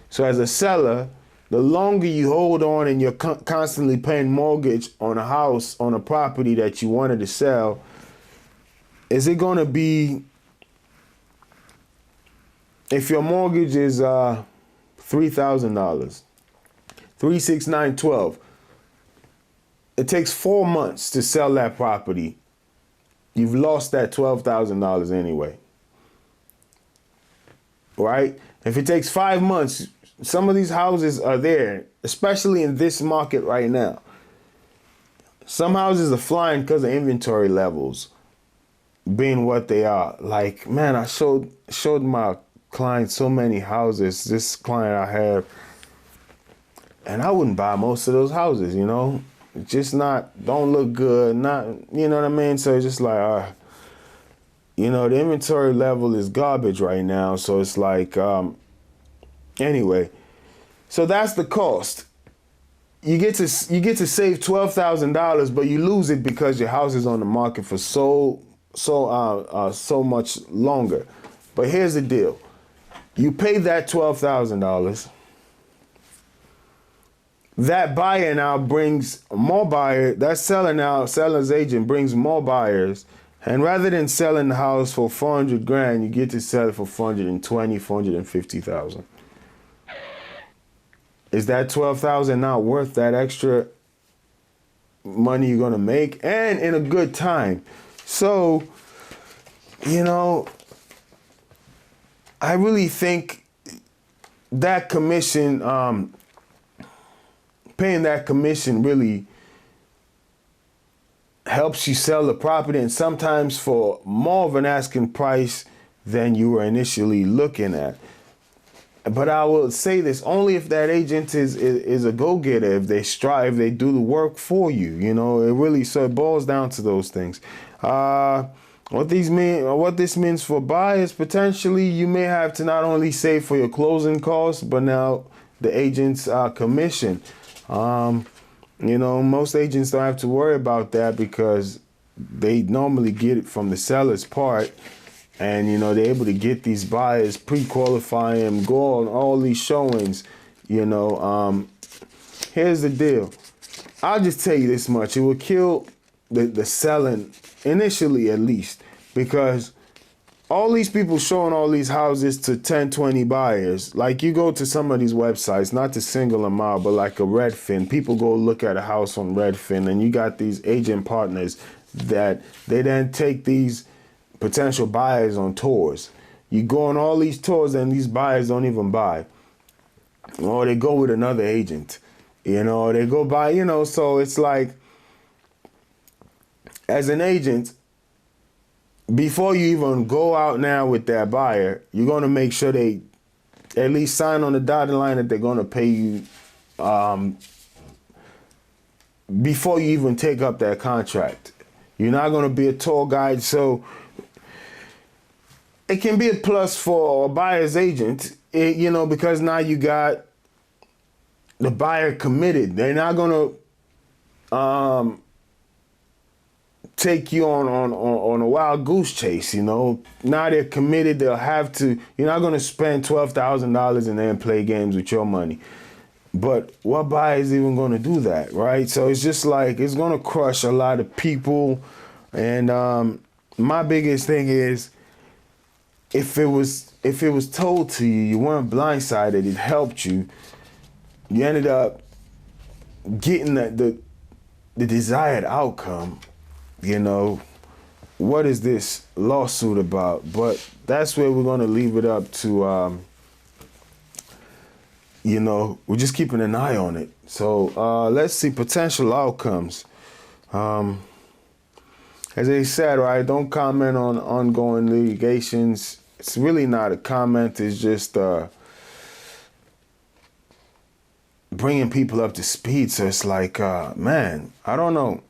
So as a seller, the longer you hold on and you're constantly paying mortgage on a house, on a property that you wanted to sell, is it going to be, if your mortgage is $3,000, 36912, it takes 4 months to sell that property. You've lost that $12,000 anyway, right? If it takes 5 months, some of these houses are there, especially in this market right now. Some houses are flying because of inventory levels being what they are. Like, man, I showed my client so many houses, this client I have, and I wouldn't buy most of those houses, Just don't look good, you know what I mean? So it's just like, the inventory level is garbage right now. So it's like, anyway, so that's the cost. You get to save $12,000, but you lose it because your house is on the market for so much longer. But here's the deal: you pay that $12,000. That buyer now brings more buyers. That seller's agent brings more buyers, And rather than selling the house for 400 grand, you get to sell it for 420, 450,000. Is that 12,000 not worth that extra money you're gonna make, and in a good time? So, I really think that commission, paying that commission really helps you sell the property, and sometimes for more of an asking price than you were initially looking at. But I will say this, only if that agent is a go-getter, if they strive, they do the work for you, it really, so it boils down to those things. What this means for buyers, potentially you may have to not only save for your closing costs, but now the agent's commission. Most agents don't have to worry about that because they normally get it from the seller's part. And, they're able to get these buyers, pre-qualify them, go on all these showings, Here's the deal. I'll just tell you this much. It will kill the selling, initially at least, because all these people showing all these houses to 10, 20 buyers. Like, you go to some of these websites, not to single them out, but like a Redfin. People go look at a house on Redfin, and you got these agent partners that they then take these potential buyers on tours. You go on all these tours and these buyers don't even buy. Or they go with another agent. They go by, so it's like, as an agent, before you even go out now with that buyer, you're going to make sure they at least sign on the dotted line that they're going to pay you before you even take up that contract. You're not going to be a tour guide, so it can be a plus for a buyer's agent, because now you got the buyer committed. They're not going to take you on a wild goose chase, Now they're committed. They'll have to. You're not going to spend $12,000 and then play games with your money. But what buyer is even going to do that, right? So it's just like, it's going to crush a lot of people. And my biggest thing is, if it was told to you, you weren't blindsided, it helped you, you ended up getting the desired outcome. What is this lawsuit about? But that's where we're going to leave it up to, we're just keeping an eye on it. So let's see potential outcomes. As I said, right, don't comment on ongoing litigations. It's really not a comment. It's just bringing people up to speed. So it's like, man, I don't know.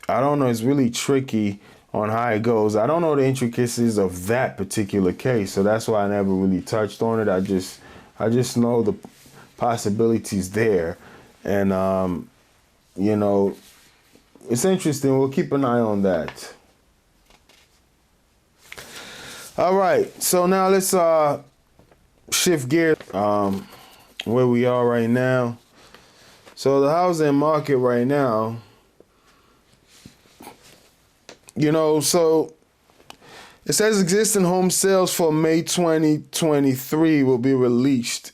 It's really tricky on how it goes. I don't know the intricacies of that particular case. So that's why I never really touched on it. I just know the possibilities there. And, it's interesting. We'll keep an eye on that. All right. So now let's shift gears where we are right now. So the housing market right now, so it says existing home sales for May 2023 will be released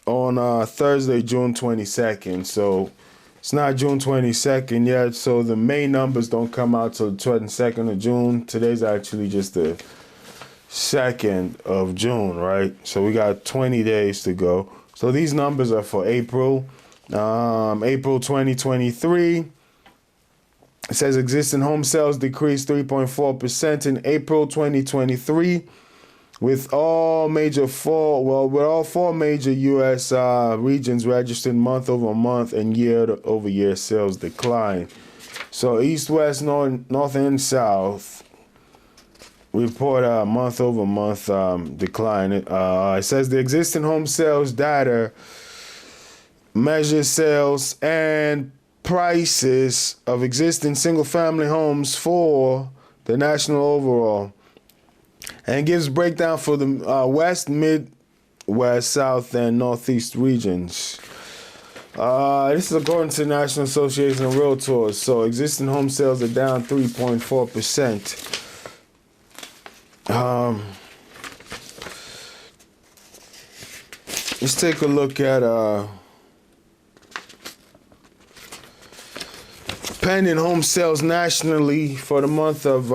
on Thursday, June 22nd. So it's not June 22nd yet, so the May numbers don't come out till the 22nd of June. Today's actually just the 2nd of June, right? So we got 20 days to go. So these numbers are for April. April 2023. It says existing home sales decreased 3.4% in April 2023. With all four major U.S. Regions registered month-over-month and year-over-year sales decline. So East, West, North, and South report a month-over-month decline. It says the existing home sales data measures sales and prices of existing single-family homes for the national overall, and gives breakdown for the West, Midwest, South, and Northeast regions. This is according to the National Association of Realtors. So existing home sales are down 3.4%. Let's take a look at pending home sales nationally for the month of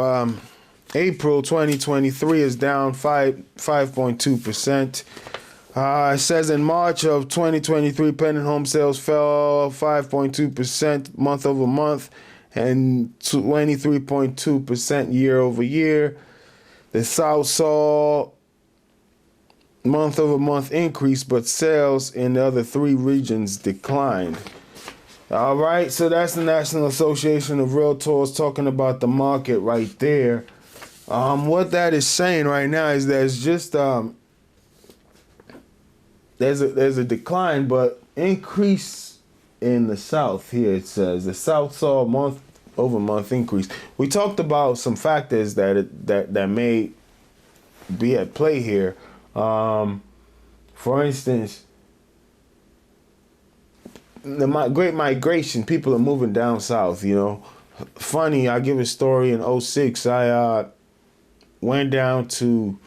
April 2023 is down 5.2%. It says in March of 2023, pending home sales fell 5.2% month over month and 23.2% year over year. The South saw month over month increase, but sales in the other three regions declined. All right, so that's the National Association of Realtors talking about the market right there. What that is saying right now is there's just there's a decline, but increase in the South. Here it says the South saw a month over month increase. We talked about some factors that may be at play here. For instance, the great migration. People are moving down south. You know, funny. I give a story in 2006. I went down to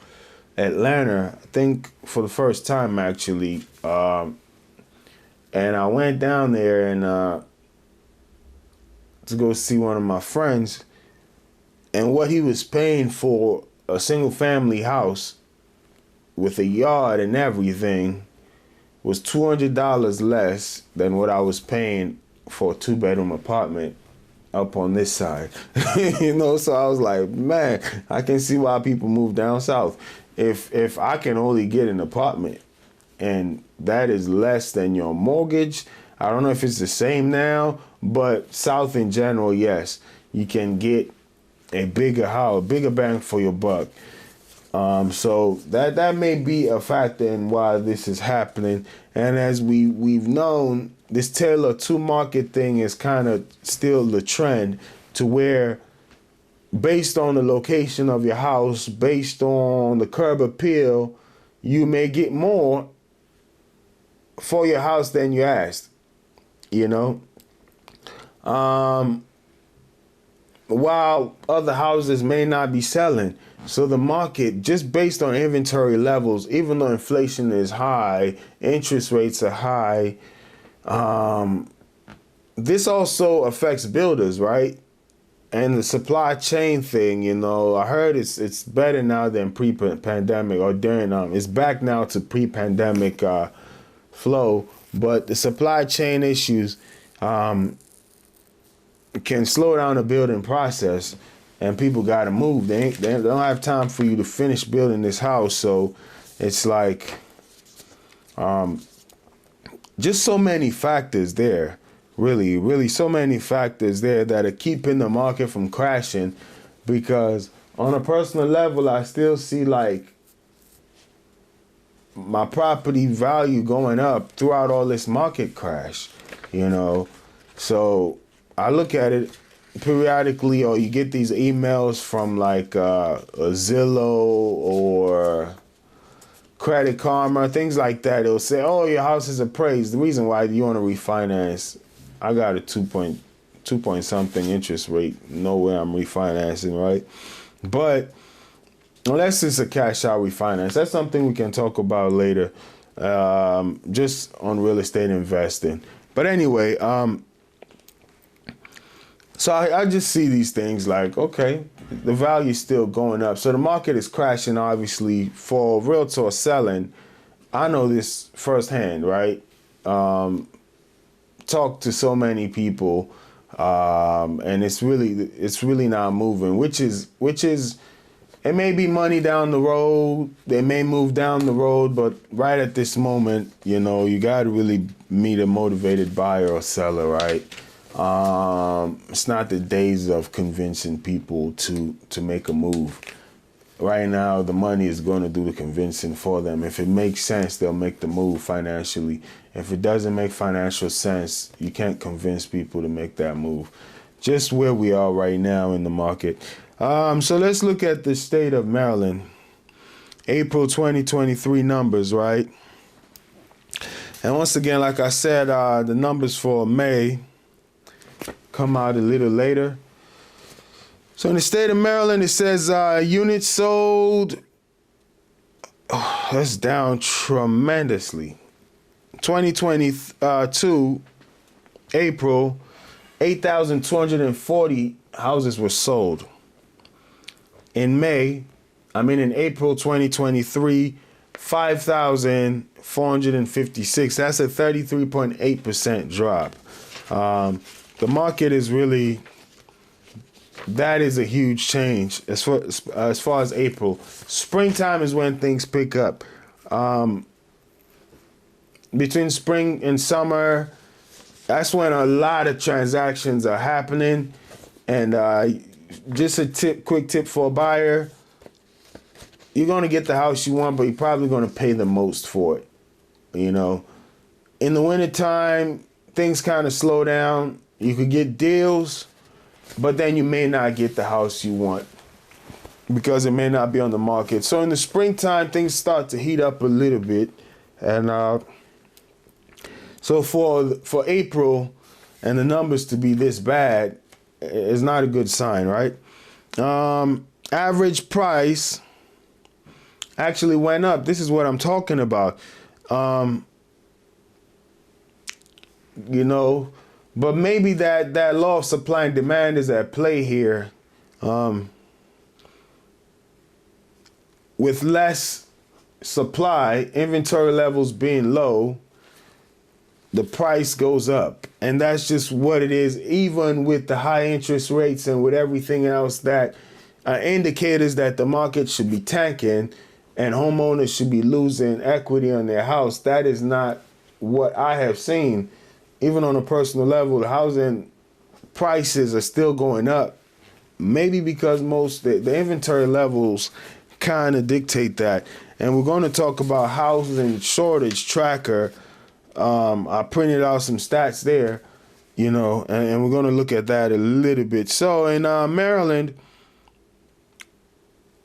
Atlanta, I think for the first time actually, and I went down there and to go see one of my friends, and what he was paying for a single family house with a yard and everything was $200 less than what I was paying for a 2-bedroom apartment up on this side. You know, so I was like, man, I can see why people move down south. If I can only get an apartment and that is less than your mortgage, I don't know if it's the same now, but south in general, yes, you can get a bigger house, bigger bang for your buck. So that may be a factor in why this is happening. And as we've known, this Taylor 2 market thing is kind of still the trend, to where based on the location of your house, based on the curb appeal, you may get more for your house than you asked, you know. While other houses may not be selling. So the market, just based on inventory levels, even though inflation is high, interest rates are high, this also affects builders, right? And the supply chain thing, you know, I heard it's better now than pre-pandemic, or during it's back now to pre-pandemic flow, but the supply chain issues can slow down the building process, and people got to move. They don't have time for you to finish building this house, so it's like just so many factors there. Really so many factors there that are keeping the market from crashing, because on a personal level, I still see like my property value going up throughout all this market crash, you know. So I look at it periodically, or you get these emails from like a Zillow or Credit Karma, things like that. It'll say, oh, your house is appraised. The reason why you want to refinance, I got a 2 point something interest rate. No way I'm refinancing, right? But unless it's a cash out refinance, that's something we can talk about later, just on real estate investing. But anyway, so I just see these things like, okay, the value is still going up. So the market is crashing, obviously. For realtor selling, I know this firsthand, right? Talk to so many people, and it's really not moving, which is it may be money down the road. They may move down the road, but right at this moment, you know, you got to really meet a motivated buyer or seller, right? It's not the days of convincing people to make a move. Right now, the money is going to do the convincing for them. If it makes sense, they'll make the move financially. If it doesn't make financial sense, you can't convince people to make that move. Just where we are right now in the market. So let's look at the state of Maryland. April 2023 numbers, right? And once again, like I said, the numbers for May come out a little later. So in the state of Maryland, it says units sold, that's down tremendously. 2022, April, 8,240 houses were sold. In April 2023, 5,456. That's a 33.8% drop. The market is really, that is a huge change as far as April. Springtime is when things pick up. Between spring and summer, that's when a lot of transactions are happening. And just a quick tip for a buyer, you're going to get the house you want, but you're probably going to pay the most for it. You know, in the wintertime, things kind of slow down. You could get deals, but then you may not get the house you want because it may not be on the market. So in the springtime, things start to heat up a little bit. And so for April and the numbers to be this bad is not a good sign, right? Average price actually went up. This is what I'm talking about. You know, but maybe that law of supply and demand is at play here. With less supply, inventory levels being low, the price goes up. And that's just what it is, even with the high interest rates and with everything else that are indicators that the market should be tanking and homeowners should be losing equity on their house. That is not what I have seen. Even on a personal level, the housing prices are still going up. Maybe because the inventory levels kind of dictate that. And we're going to talk about housing shortage tracker. I printed out some stats there, you know, and we're going to look at that a little bit. So in Maryland,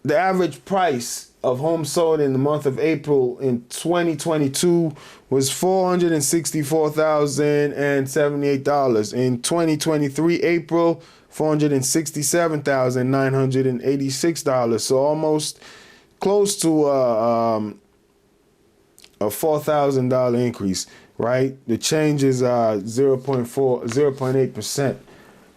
the average price of homes sold in the month of April in 2022 was $464,078. In 2023, April, $467,986. So almost close to a $4,000 increase, right? The change is 0.8%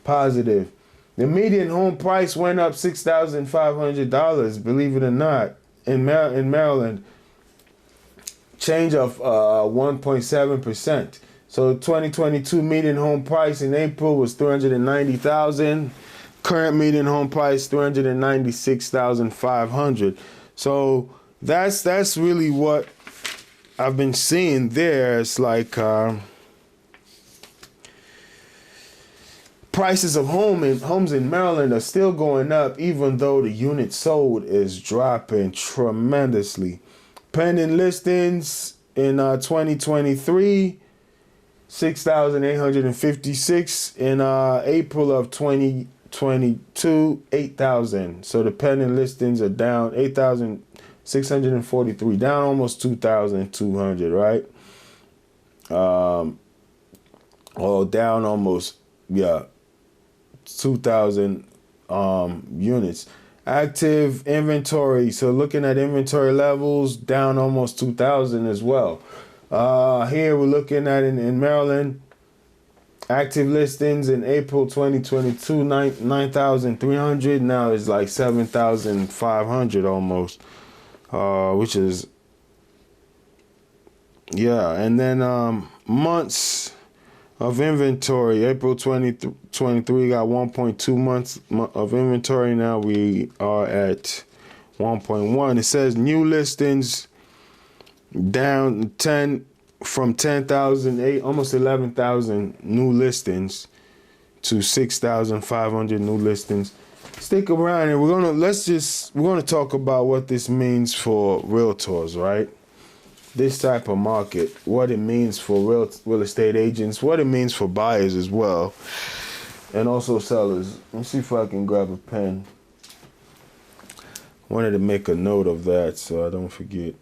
positive. The median home price went up $6,500, believe it or not, in Maryland. Change of 1.7%. So 2022 median home price in April was $390,000. Current median home price $396,500. So that's really what I've been seeing there. It's like prices of homes in Maryland are still going up, even though the unit sold is dropping tremendously. Pending listings in 2023, 6,856. In April of 2022, 8,000. So the pending listings are down 8,643, down almost 2,200, right? Down almost, 2,000 units. Active inventory, so looking at inventory levels, down almost 2,000 as well. Here we're looking at in Maryland, active listings in April 2022, 9,300. Now it's like 7,500 almost, which is, and then months of inventory. April 2023 got 1.2 months of inventory. Now we are at 1.1. It says new listings down from 10,008, almost 11,000 new listings to 6,500 new listings. Stick around and we're gonna talk about what this means for realtors, right? This type of market, what it means for real estate agents, what it means for buyers as well, and also sellers. Let's see if I can grab a pen. Wanted to make a note of that so I don't forget.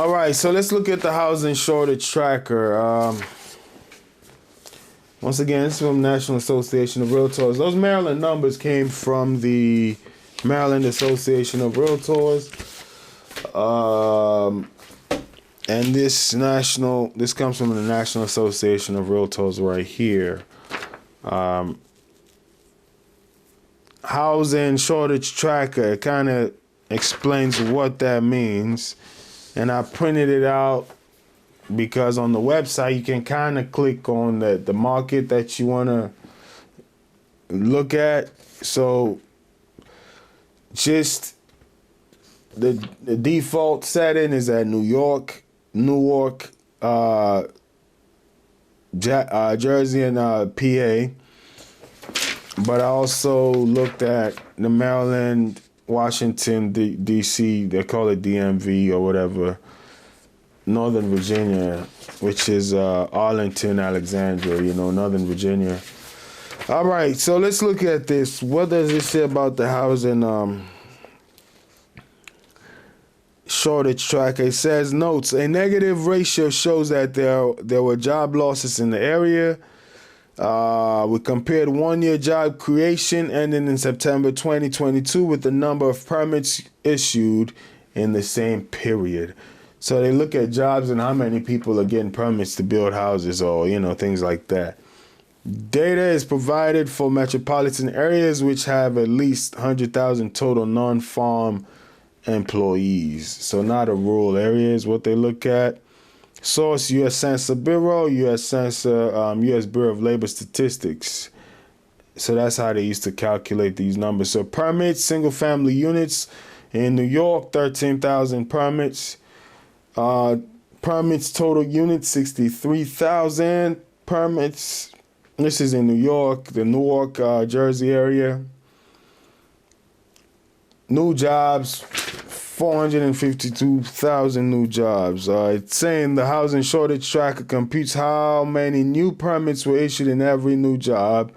All right, so let's look at the housing shortage tracker. Once again, this is from National Association of Realtors. Those Maryland numbers came from the Maryland Association of Realtors. And this comes from the National Association of Realtors right here. Housing shortage tracker, it kind of explains what that means. And I printed it out because on the website you can kind of click on the market that you want to look at. So just the default setting is at Newark, Jersey, and PA. But I also looked at the Maryland, Washington, D.C., they call it DMV or whatever, Northern Virginia, which is Arlington, Alexandria, Northern Virginia. All right, so let's look at this. What does it say about the housing shortage tracker? It says, notes, a negative ratio shows that there were job losses in the area. We compared one-year job creation ending in September 2022 with the number of permits issued in the same period. So they look at jobs and how many people are getting permits to build houses or, things like that. Data is provided for metropolitan areas which have at least 100,000 total non-farm employees. So not a rural area is what they look at. Source, U.S. Census Bureau, U.S. Bureau of Labor Statistics. So that's how they used to calculate these numbers. So permits, single-family units in New York, 13,000 permits. Permits, total units, 63,000 permits. This is in New York, the Newark, Jersey area. New jobs, 452,000 new jobs. It's saying the housing shortage tracker computes how many new permits were issued in every new job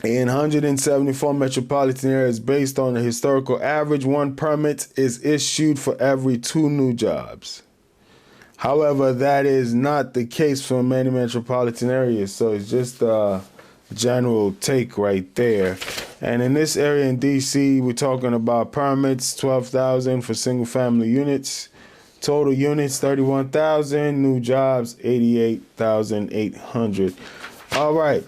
in 174 metropolitan areas. Based on the historical average, one permit is issued for every 2 new jobs. However, that is not the case for many metropolitan areas, so it's just a general take right there. And in this area in D.C., we're talking about permits, 12,000 for single-family units. Total units, 31,000. New jobs, 88,800. All right.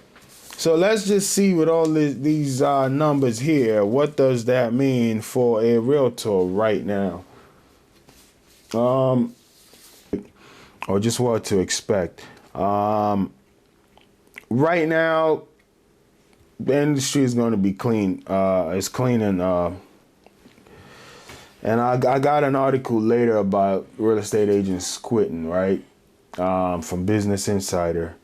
So let's just see with all these numbers here, what does that mean for a realtor right now? Or just what to expect. Right now, the industry is going to be clean. It's clean and I got an article later about real estate agents quitting, right? From Business Insider.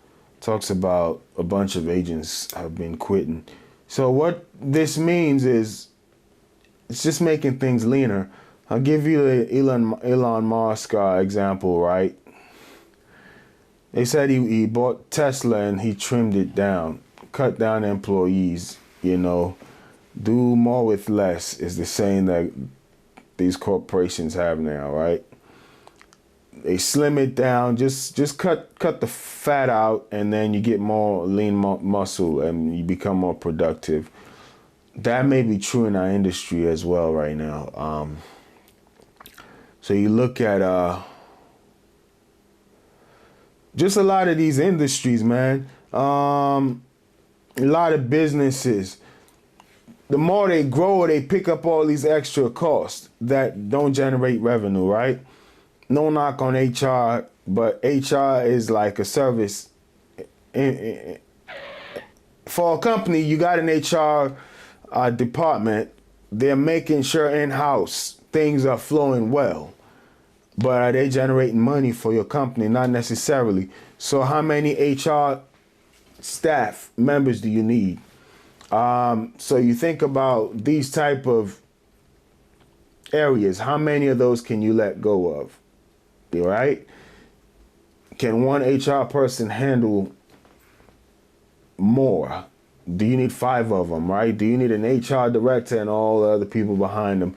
Talks about a bunch of agents have been quitting. So what this means is it's just making things leaner. I'll give you the Elon Musk example, right? They said he bought Tesla and he trimmed it down. Cut down employees, do more with less is the saying that these corporations have now, right? They slim it down, just cut the fat out, and then you get more lean muscle and you become more productive. That may be true in our industry as well right now. So you look at just a lot of these industries, man. A lot of businesses, the more they grow, they pick up all these extra costs that don't generate revenue, right? No knock on HR, but HR is like a service. For a company, you got an HR department. They're making sure in-house things are flowing well. But are they generating money for your company? Not necessarily. So how many HR staff members do you need? So you think about these type of areas. How many of those can you let go of? Right? Can one HR person handle more? Do you need 5 of them, right? Do you need an HR director and all the other people behind them?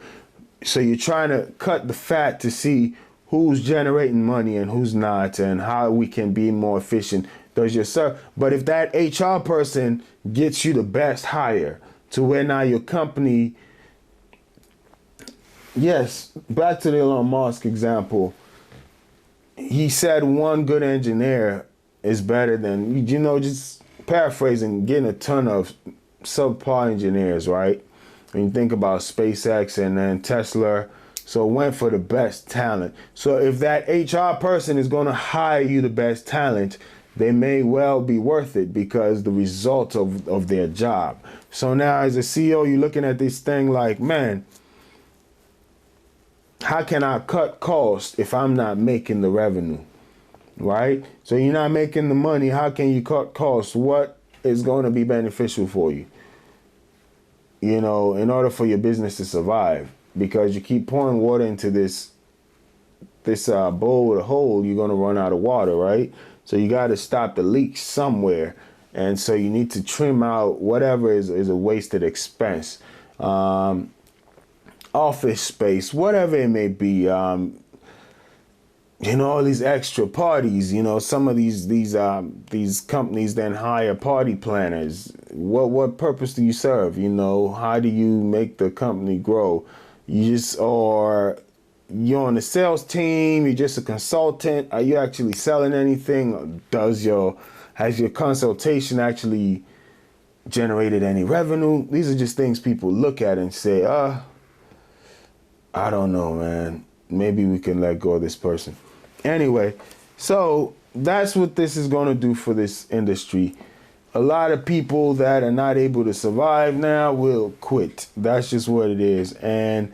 So you're trying to cut the fat to see who's generating money and who's not, and how we can be more efficient. Does your But if that HR person gets you the best hire to where now your company, yes, back to the Elon Musk example, he said one good engineer is better than, just paraphrasing, getting a ton of subpar engineers, right? When you think about SpaceX and then Tesla, so it went for the best talent. So if that HR person is going to hire you the best talent, they may well be worth it because the result of their job. So now as a CEO, you're looking at this thing like, man, how can I cut costs if I'm not making the revenue, right? So you're not making the money. How can you cut costs? What is going to be beneficial for you, in order for your business to survive? Because you keep pouring water into this bowl with a hole, you're going to run out of water, right? So you got to stop the leaks somewhere. And so you need to trim out whatever is a wasted expense. Office space, whatever it may be. All these extra parties, some of these companies then hire party planners. What purpose do you serve? How do you make the company grow? Or you're on the sales team, you're just a consultant. Are you actually selling anything? Has your consultation actually generated any revenue? These are just things people look at and say, I don't know, man. Maybe we can let go of this person. Anyway, so that's what this is going to do for this industry. A lot of people that are not able to survive now will quit. That's just what it is. And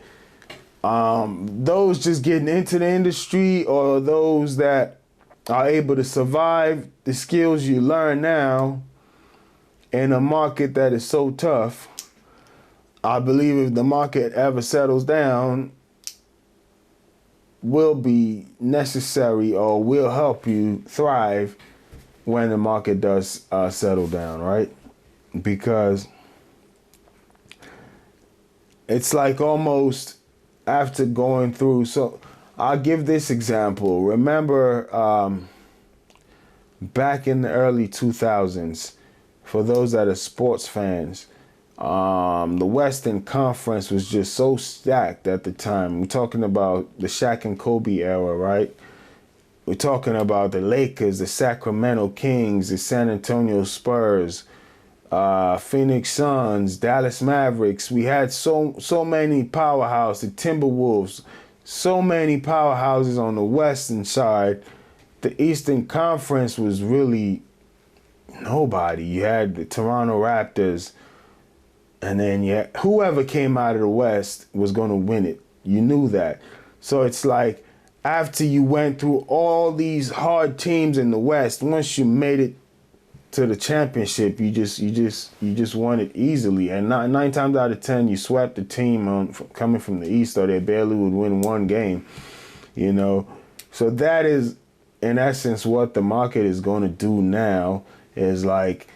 those just getting into the industry, or those that are able to survive the skills you learn now in a market that is so tough, I believe if the market ever settles down, will be necessary or will help you thrive when the market does settle down, right? Because it's like almost after going through. So I'll give this example. Remember back in the early 2000s, for those that are sports fans, the Western Conference was just so stacked at the time. We're talking about the Shaq and Kobe era, right? We're talking about the Lakers, the Sacramento Kings, the San Antonio Spurs, Phoenix Suns, Dallas Mavericks. We had so many powerhouses, the Timberwolves, so many powerhouses on the Western side. The Eastern Conference was really nobody. You had the Toronto Raptors, and then whoever came out of the West was going to win it. You knew that. So it's like after you went through all these hard teams in the West, once you made it to the championship, you just won it easily. And 9 times out of 10, you swept the team coming from the East, or they barely would win one game. So that is in essence what the market is going to do now. Is like,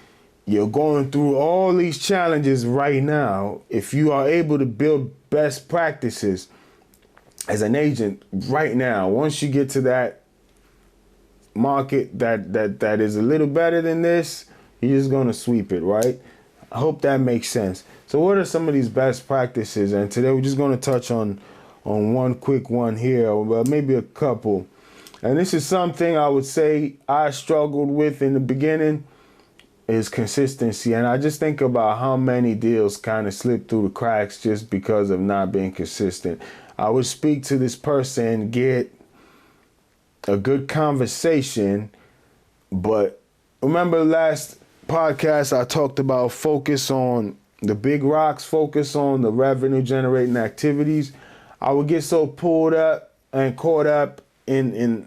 you're going through all these challenges right now. If you are able to build best practices as an agent right now, once you get to that market that is a little better than this, you're just going to sweep it, right? I hope that makes sense. So what are some of these best practices? And today we're just going to touch on one quick one here, or maybe a couple. And this is something I would say I struggled with in the beginning, is consistency. And I just think about how many deals kind of slip through the cracks just because of not being consistent. I would speak to this person, get a good conversation, but remember last podcast I talked about focus on the big rocks, focus on the revenue generating activities. I would get so pulled up and caught up in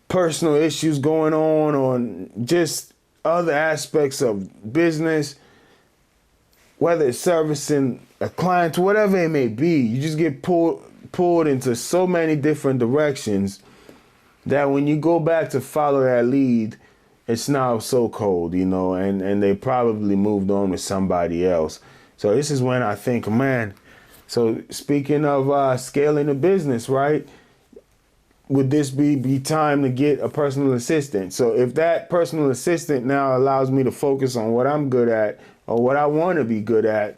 personal issues going on just other aspects of business, whether it's servicing a client, whatever it may be. You just get pulled into so many different directions that when you go back to follow that lead, it's now so cold, and they probably moved on with somebody else. So this is when I think, man, So speaking of scaling a business, right? Would this be time to get a personal assistant? So if that personal assistant now allows me to focus on what I'm good at or what I want to be good at,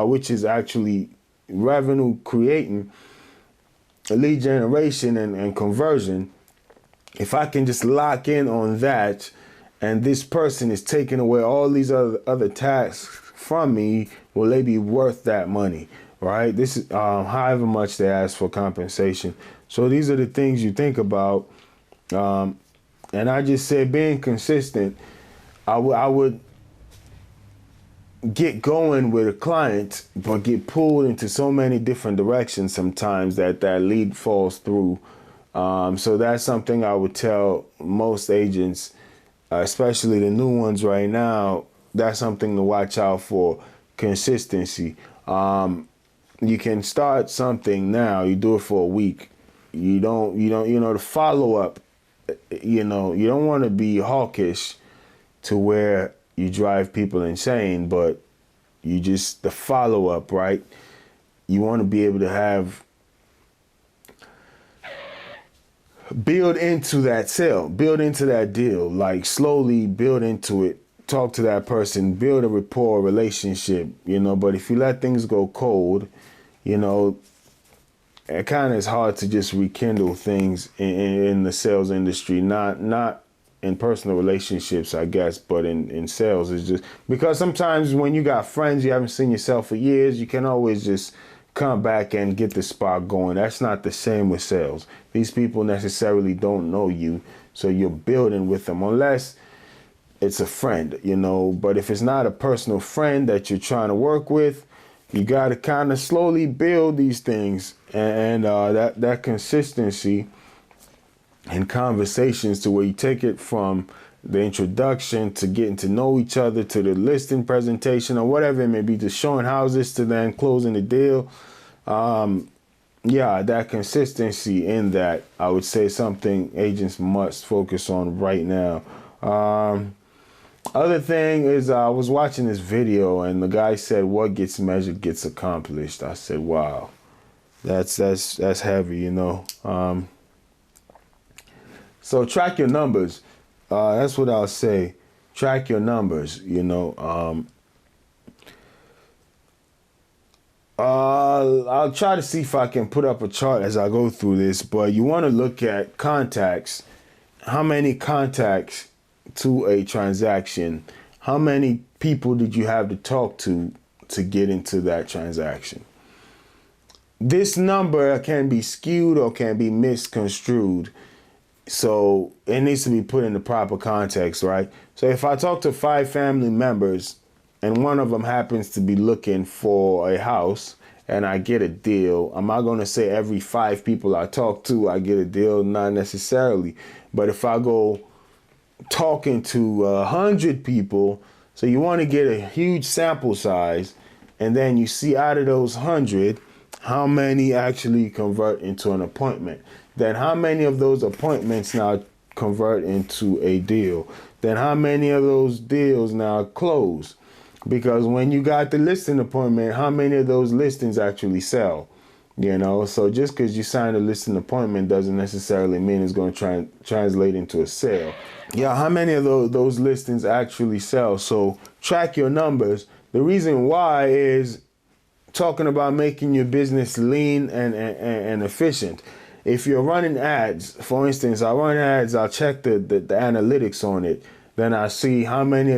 which is actually revenue creating, lead generation and conversion, if I can just lock in on that and this person is taking away all these other tasks from me, will they be worth that money? Right? This is however much they ask for compensation. So these are the things you think about. And I just said being consistent, I would get going with a client, but get pulled into so many different directions sometimes that lead falls through. So that's something I would tell most agents, especially the new ones right now. That's something to watch out for: consistency. You can start something now. You do it for a week. You don't, the follow up, you don't want to be hawkish to where you drive people insane, but the follow up, right? You want to be able to build into that sale, build into that deal, like slowly build into it, talk to that person, build a rapport, relationship, but if you let things go cold, it kind of is hard to just rekindle things in the sales industry, not in personal relationships, I guess, but in sales. It's just because sometimes when you got friends you haven't seen yourself for years, you can always just come back and get the spark going. That's not the same with sales. These people necessarily don't know you, so you're building with them unless it's a friend, but if it's not a personal friend that you're trying to work with, you got to kind of slowly build these things, and that consistency and conversations to where you take it from the introduction to getting to know each other to the listing presentation or whatever it may be, to showing houses to then closing the deal. That consistency in that, I would say, something agents must focus on right now. Other thing is, I was watching this video and the guy said, "What gets measured gets accomplished." I said, "Wow, that's heavy, So track your numbers. That's what I'll say. Track your numbers. I'll try to see if I can put up a chart as I go through this, but you want to look at contacts. How many contacts to a transaction? How many people did you have to talk to get into that transaction? This number can be skewed or can be misconstrued. So it needs to be put in the proper context, right? So if I talk to 5 family members and one of them happens to be looking for a house and I get a deal, am I going to say every 5 people I talk to, I get a deal? Not necessarily. But if I go talking to 100 people, so you want to get a huge sample size, and then you see out of those 100, how many actually convert into an appointment. Then how many of those appointments now convert into a deal? Then how many of those deals now close? Because when you got the listing appointment, how many of those listings actually sell? So just because you signed a listing appointment doesn't necessarily mean it's going to translate into a sale. How many of those listings actually sell? So track your numbers. The reason why is talking about making your business lean and efficient. If you're running ads, for instance, I run ads, I'll check the analytics on it. Then I see how much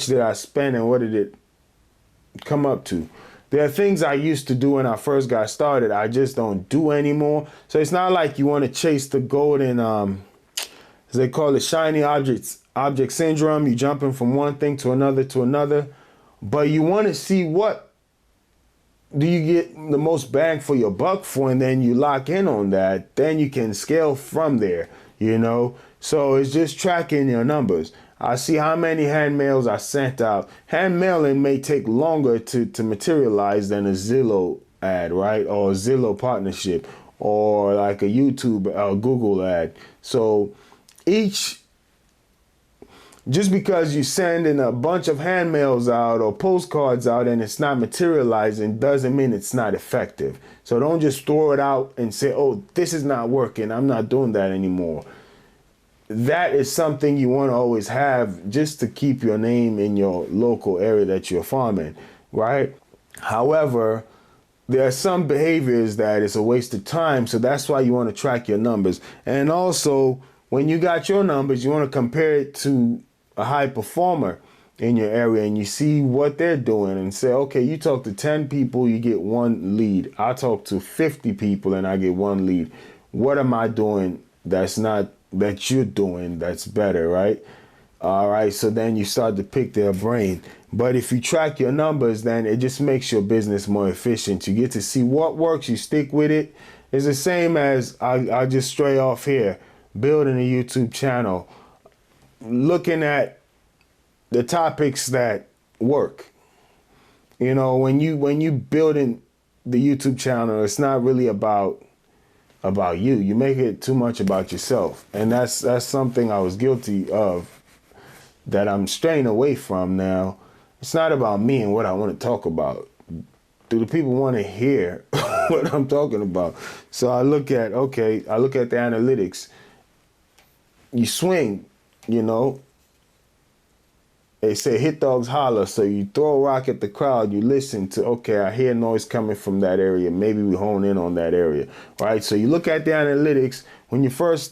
did I spend and what did it come up to. There are things I used to do when I first got started, I just don't do anymore. So it's not like you want to chase the golden, as they call it, shiny object syndrome. You're jumping from one thing to another. But you want to see what do you get the most bang for your buck for, and then you lock in on that. Then you can scale from there, So it's just tracking your numbers. I see how many hand mails I sent out. Hand mailing may take longer to materialize than a Zillow ad, right? Or a Zillow partnership, or like a YouTube or Google ad. So each just because you sending a bunch of hand mails out or postcards out and it's not materializing doesn't mean it's not effective. So don't just throw it out and say, oh, this is not working, I'm not doing that anymore. That is something you want to always have just to keep your name in your local area that you're farming, right? However, there are some behaviors that it's a waste of time, so that's why you want to track your numbers. And also, when you got your numbers, you want to compare it to a high performer in your area and you see what they're doing and say, okay, you talk to 10 people, you get 1 lead. I talk to 50 people and I get 1 lead. What am I doing that you're doing that's better, right? All right, so then you start to pick their brain. But if you track your numbers, then it just makes your business more efficient. You get to see what works, you stick with it. It's the same as, I'll just stray off here, building a YouTube channel, looking at the topics that work. You know, when you building the YouTube channel, it's not really about you. You make it too much about yourself. And that's something I was guilty of that I'm straying away from now. It's not about me and what I want to talk about. Do the people want to hear what I'm talking about? So I look at the analytics. You swing, you know. They say hit dogs holler, so you throw a rock at the crowd, you listen to, okay, I hear noise coming from that area, maybe we hone in on that area, right? So you look at the analytics. When I first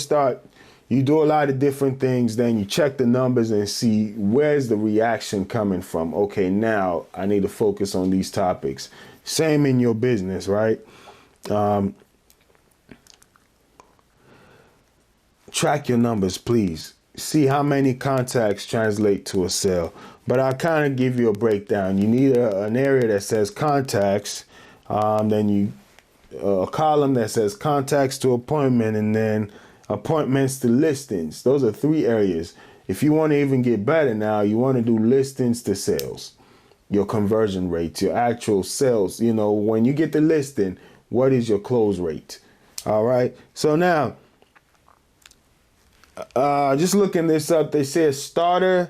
start, you do a lot of different things, then you check the numbers and see where's the reaction coming from. Okay, now I need to focus on these topics. Same in your business, right? Track your numbers, please. See how many contacts translate to a sale. But I'll kind of give you a breakdown. You need an area that says contacts, then a column that says contacts to appointment, and then appointments to listings. Those are 3 areas. If you want to even get better now, you want to do listings to sales, your conversion rates, your actual sales. You know, when you get the listing, what is your close rate? All right. So now, just looking this up, they say a starter,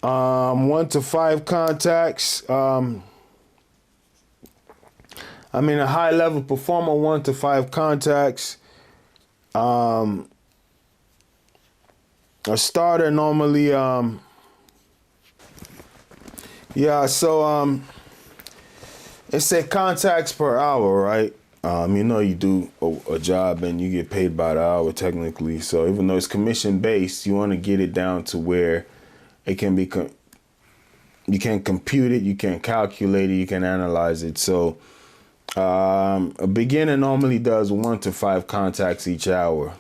1 to 5 contacts. A high level performer, 1 to 5 contacts. A starter normally, it said contacts per hour, right? You do a job and you get paid by the hour technically. So even though it's commission based, you want to get it down to where it can be, you can compute it, you can calculate it, you can analyze it. So a beginner normally does 1 to 5 contacts each hour.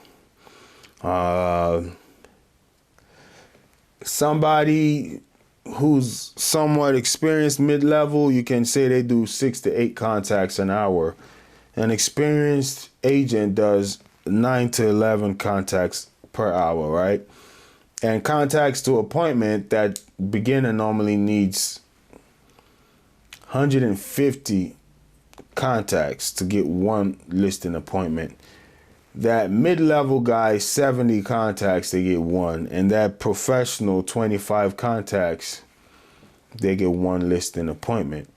Somebody who's somewhat experienced, mid-level, you can say they do 6 to 8 contacts an hour. An experienced agent does 9 to 11 contacts per hour, right? And contacts to appointment, that beginner normally needs 150 contacts to get 1 listing appointment. That mid-level guy, 70 contacts, they get 1. And that professional, 25 contacts, they get 1 listing appointment.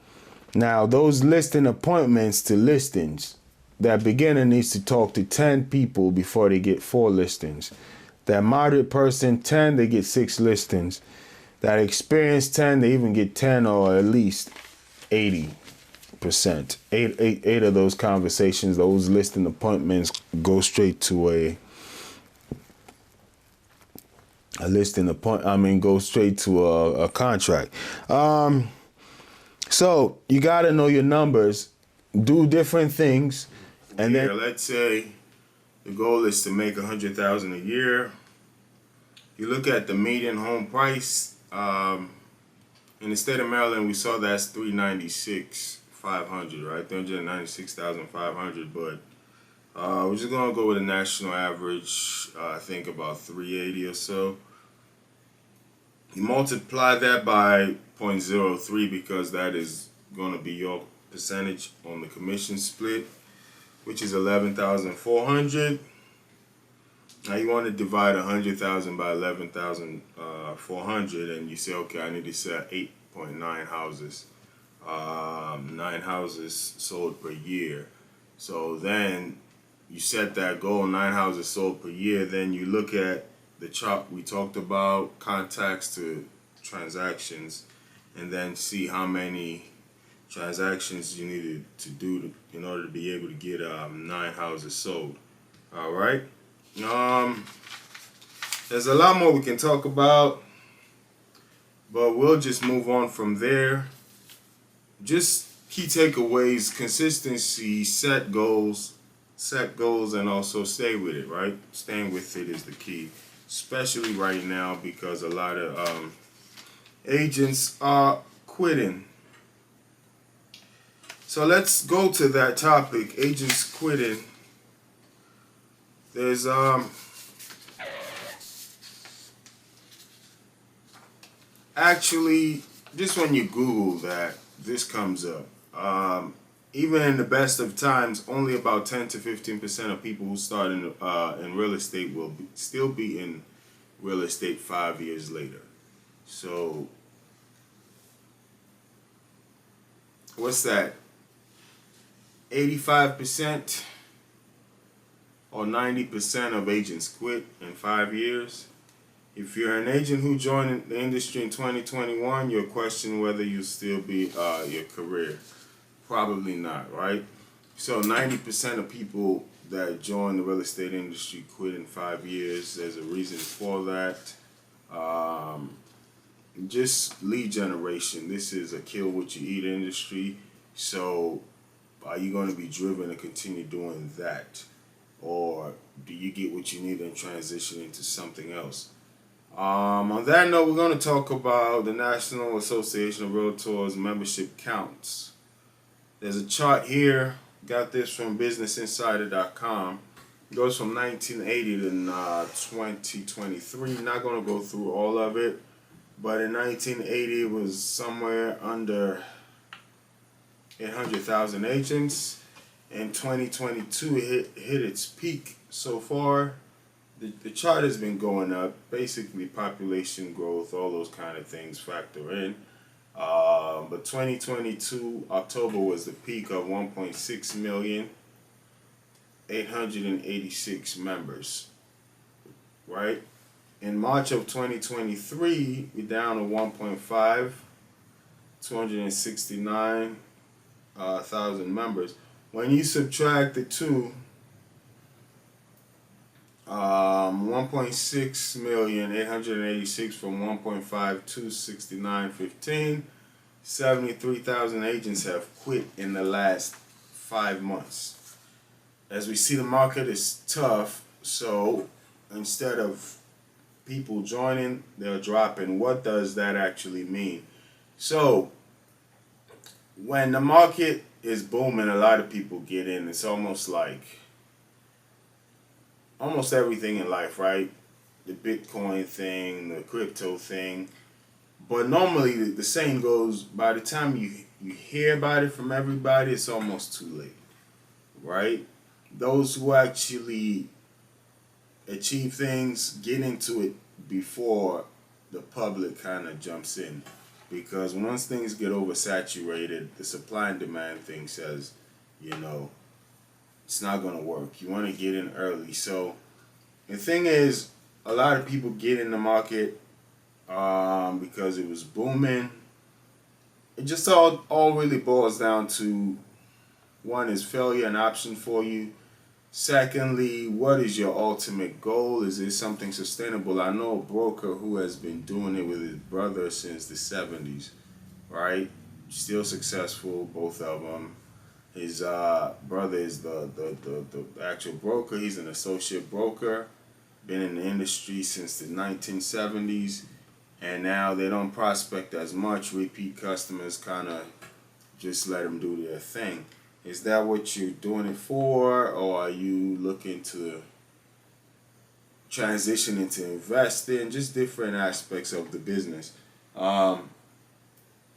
Now, those listing appointments to listings, that beginner needs to talk to 10 people before they get 4 listings. That moderate person, 10, they get 6 listings. That experienced 10, they even get 10 or at least 80%. Eight of those conversations, those listing appointments, go straight to a listing appointment. Go straight to a contract. So you got to know your numbers, do different things, and then let's say the goal is to make $100,000 a year. You look at the median home price. In the state of Maryland, we saw that's $396,500, right? $396,500. But we're just gonna go with a national average. I think about $380 or so. You multiply that by 0.03 because that is going to be your percentage on the commission split, which is $11,400. Now you want to divide 100,000 by 11,400, and you say, okay, I need to sell 8.9 houses. 9 houses sold per year. So then you set that goal, 9 houses sold per year. Then you look at the chart we talked about, contacts to transactions, and then see how many transactions you needed to do in order to be able to get 9 houses sold. All right. There's a lot more we can talk about, but we'll just move on from there. Just key takeaways: consistency, set goals, and also stay with it. Right, staying with it is the key, especially right now because a lot of agents are quitting. So let's go to that topic: agents quitting. There's actually, just when you Google that, this comes up. Even in the best of times, only about 10 to 15% of people who start in real estate will still be in real estate 5 years later. So, what's that? 85% or 90% of agents quit in 5 years. If you're an agent who joined the industry in 2021, you'll question whether you'll still be your career. Probably not, right? So 90% of people that join the real estate industry quit in 5 years. There's a reason for that. Just lead generation. This is a kill what you eat industry. So are you going to be driven to continue doing that? Or do you get what you need and transition into something else? On that note, we're going to talk about the National Association of Realtors membership counts. There's a chart here. Got this from BusinessInsider.com. It goes from 1980 to 2023. Not going to go through all of it, but in 1980 it was somewhere under 800,000 agents. In 2022, it hit its peak so far. The chart has been going up. Basically, population growth, all those kind of things factor in. But 2022, October was the peak of 1.6 million, 886 members, right? In March of 2023, we're down to 1.5, 269,000 members. When you subtract the two, 1.6 million 886 from 1.5 269.15, 73,000 agents have quit in the last 5 months. As we see, the market is tough, so instead of people joining, they're dropping. What does that actually mean? So when the market is booming, a lot of people get in. It's almost like almost everything in life, right? The Bitcoin thing, the crypto thing. But normally the saying goes, by the time you hear about it from everybody, it's almost too late, right? Those who actually achieve things get into it before the public kind of jumps in. Because once things get oversaturated, the supply and demand thing says, it's not going to work. You want to get in early. So the thing is, a lot of people get in the market because it was booming. It just all really boils down to, one, is failure an option for you? Secondly, what is your ultimate goal? Is it something sustainable? I know a broker who has been doing it with his brother since the 70s, right? Still successful, both of them. His brother is the actual broker. He's an associate broker. Been in the industry since the 1970s. And now they don't prospect as much. Repeat customers kind of just let them do their thing. Is that what you're doing it for? Or are you looking to transition into investing? Just different aspects of the business.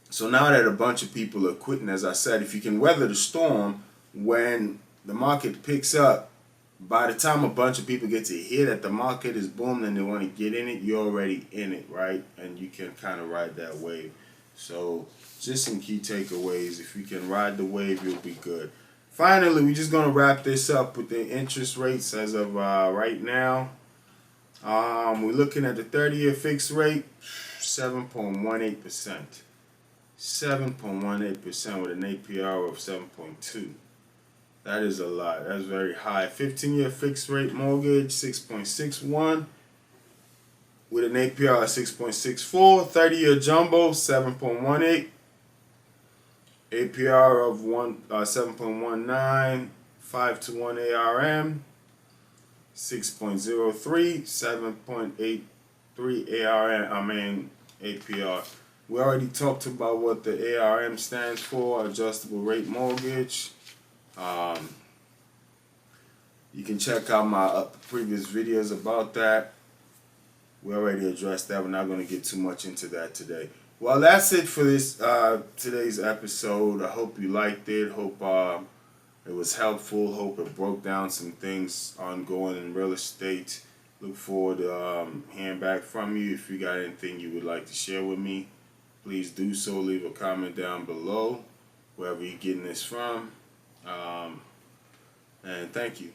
So now that a bunch of people are quitting, as I said, if you can weather the storm, when the market picks up, By the time a bunch of people get to hear that the market is booming and they want to get in it, you're already in it, right? And you can kind of ride that wave. So just some key takeaways. If you can ride the wave, you'll be good. Finally, we're just going to wrap this up with the interest rates as of right now. We're looking at the 30-year fixed rate, 7.18%. 7.18% with an APR of 7.2. That is a lot. That's very high. 15-year fixed rate mortgage, 6.61 with an APR of 6.64. 30-year jumbo, 7.18. APR of 7.19. 5 to 1 ARM, 6.03. 7.83 ARM. APR. We already talked about what the ARM stands for, adjustable rate mortgage. You can check out my previous videos about that. We already addressed that. We're not going to get too much into that today. Well, that's it for this today's episode. I hope you liked it. Hope it was helpful. Hope it broke down some things ongoing in real estate. Look forward to hearing back from you. If you got anything you would like to share with me, please do so. Leave a comment down below, wherever you're getting this from. And thank you.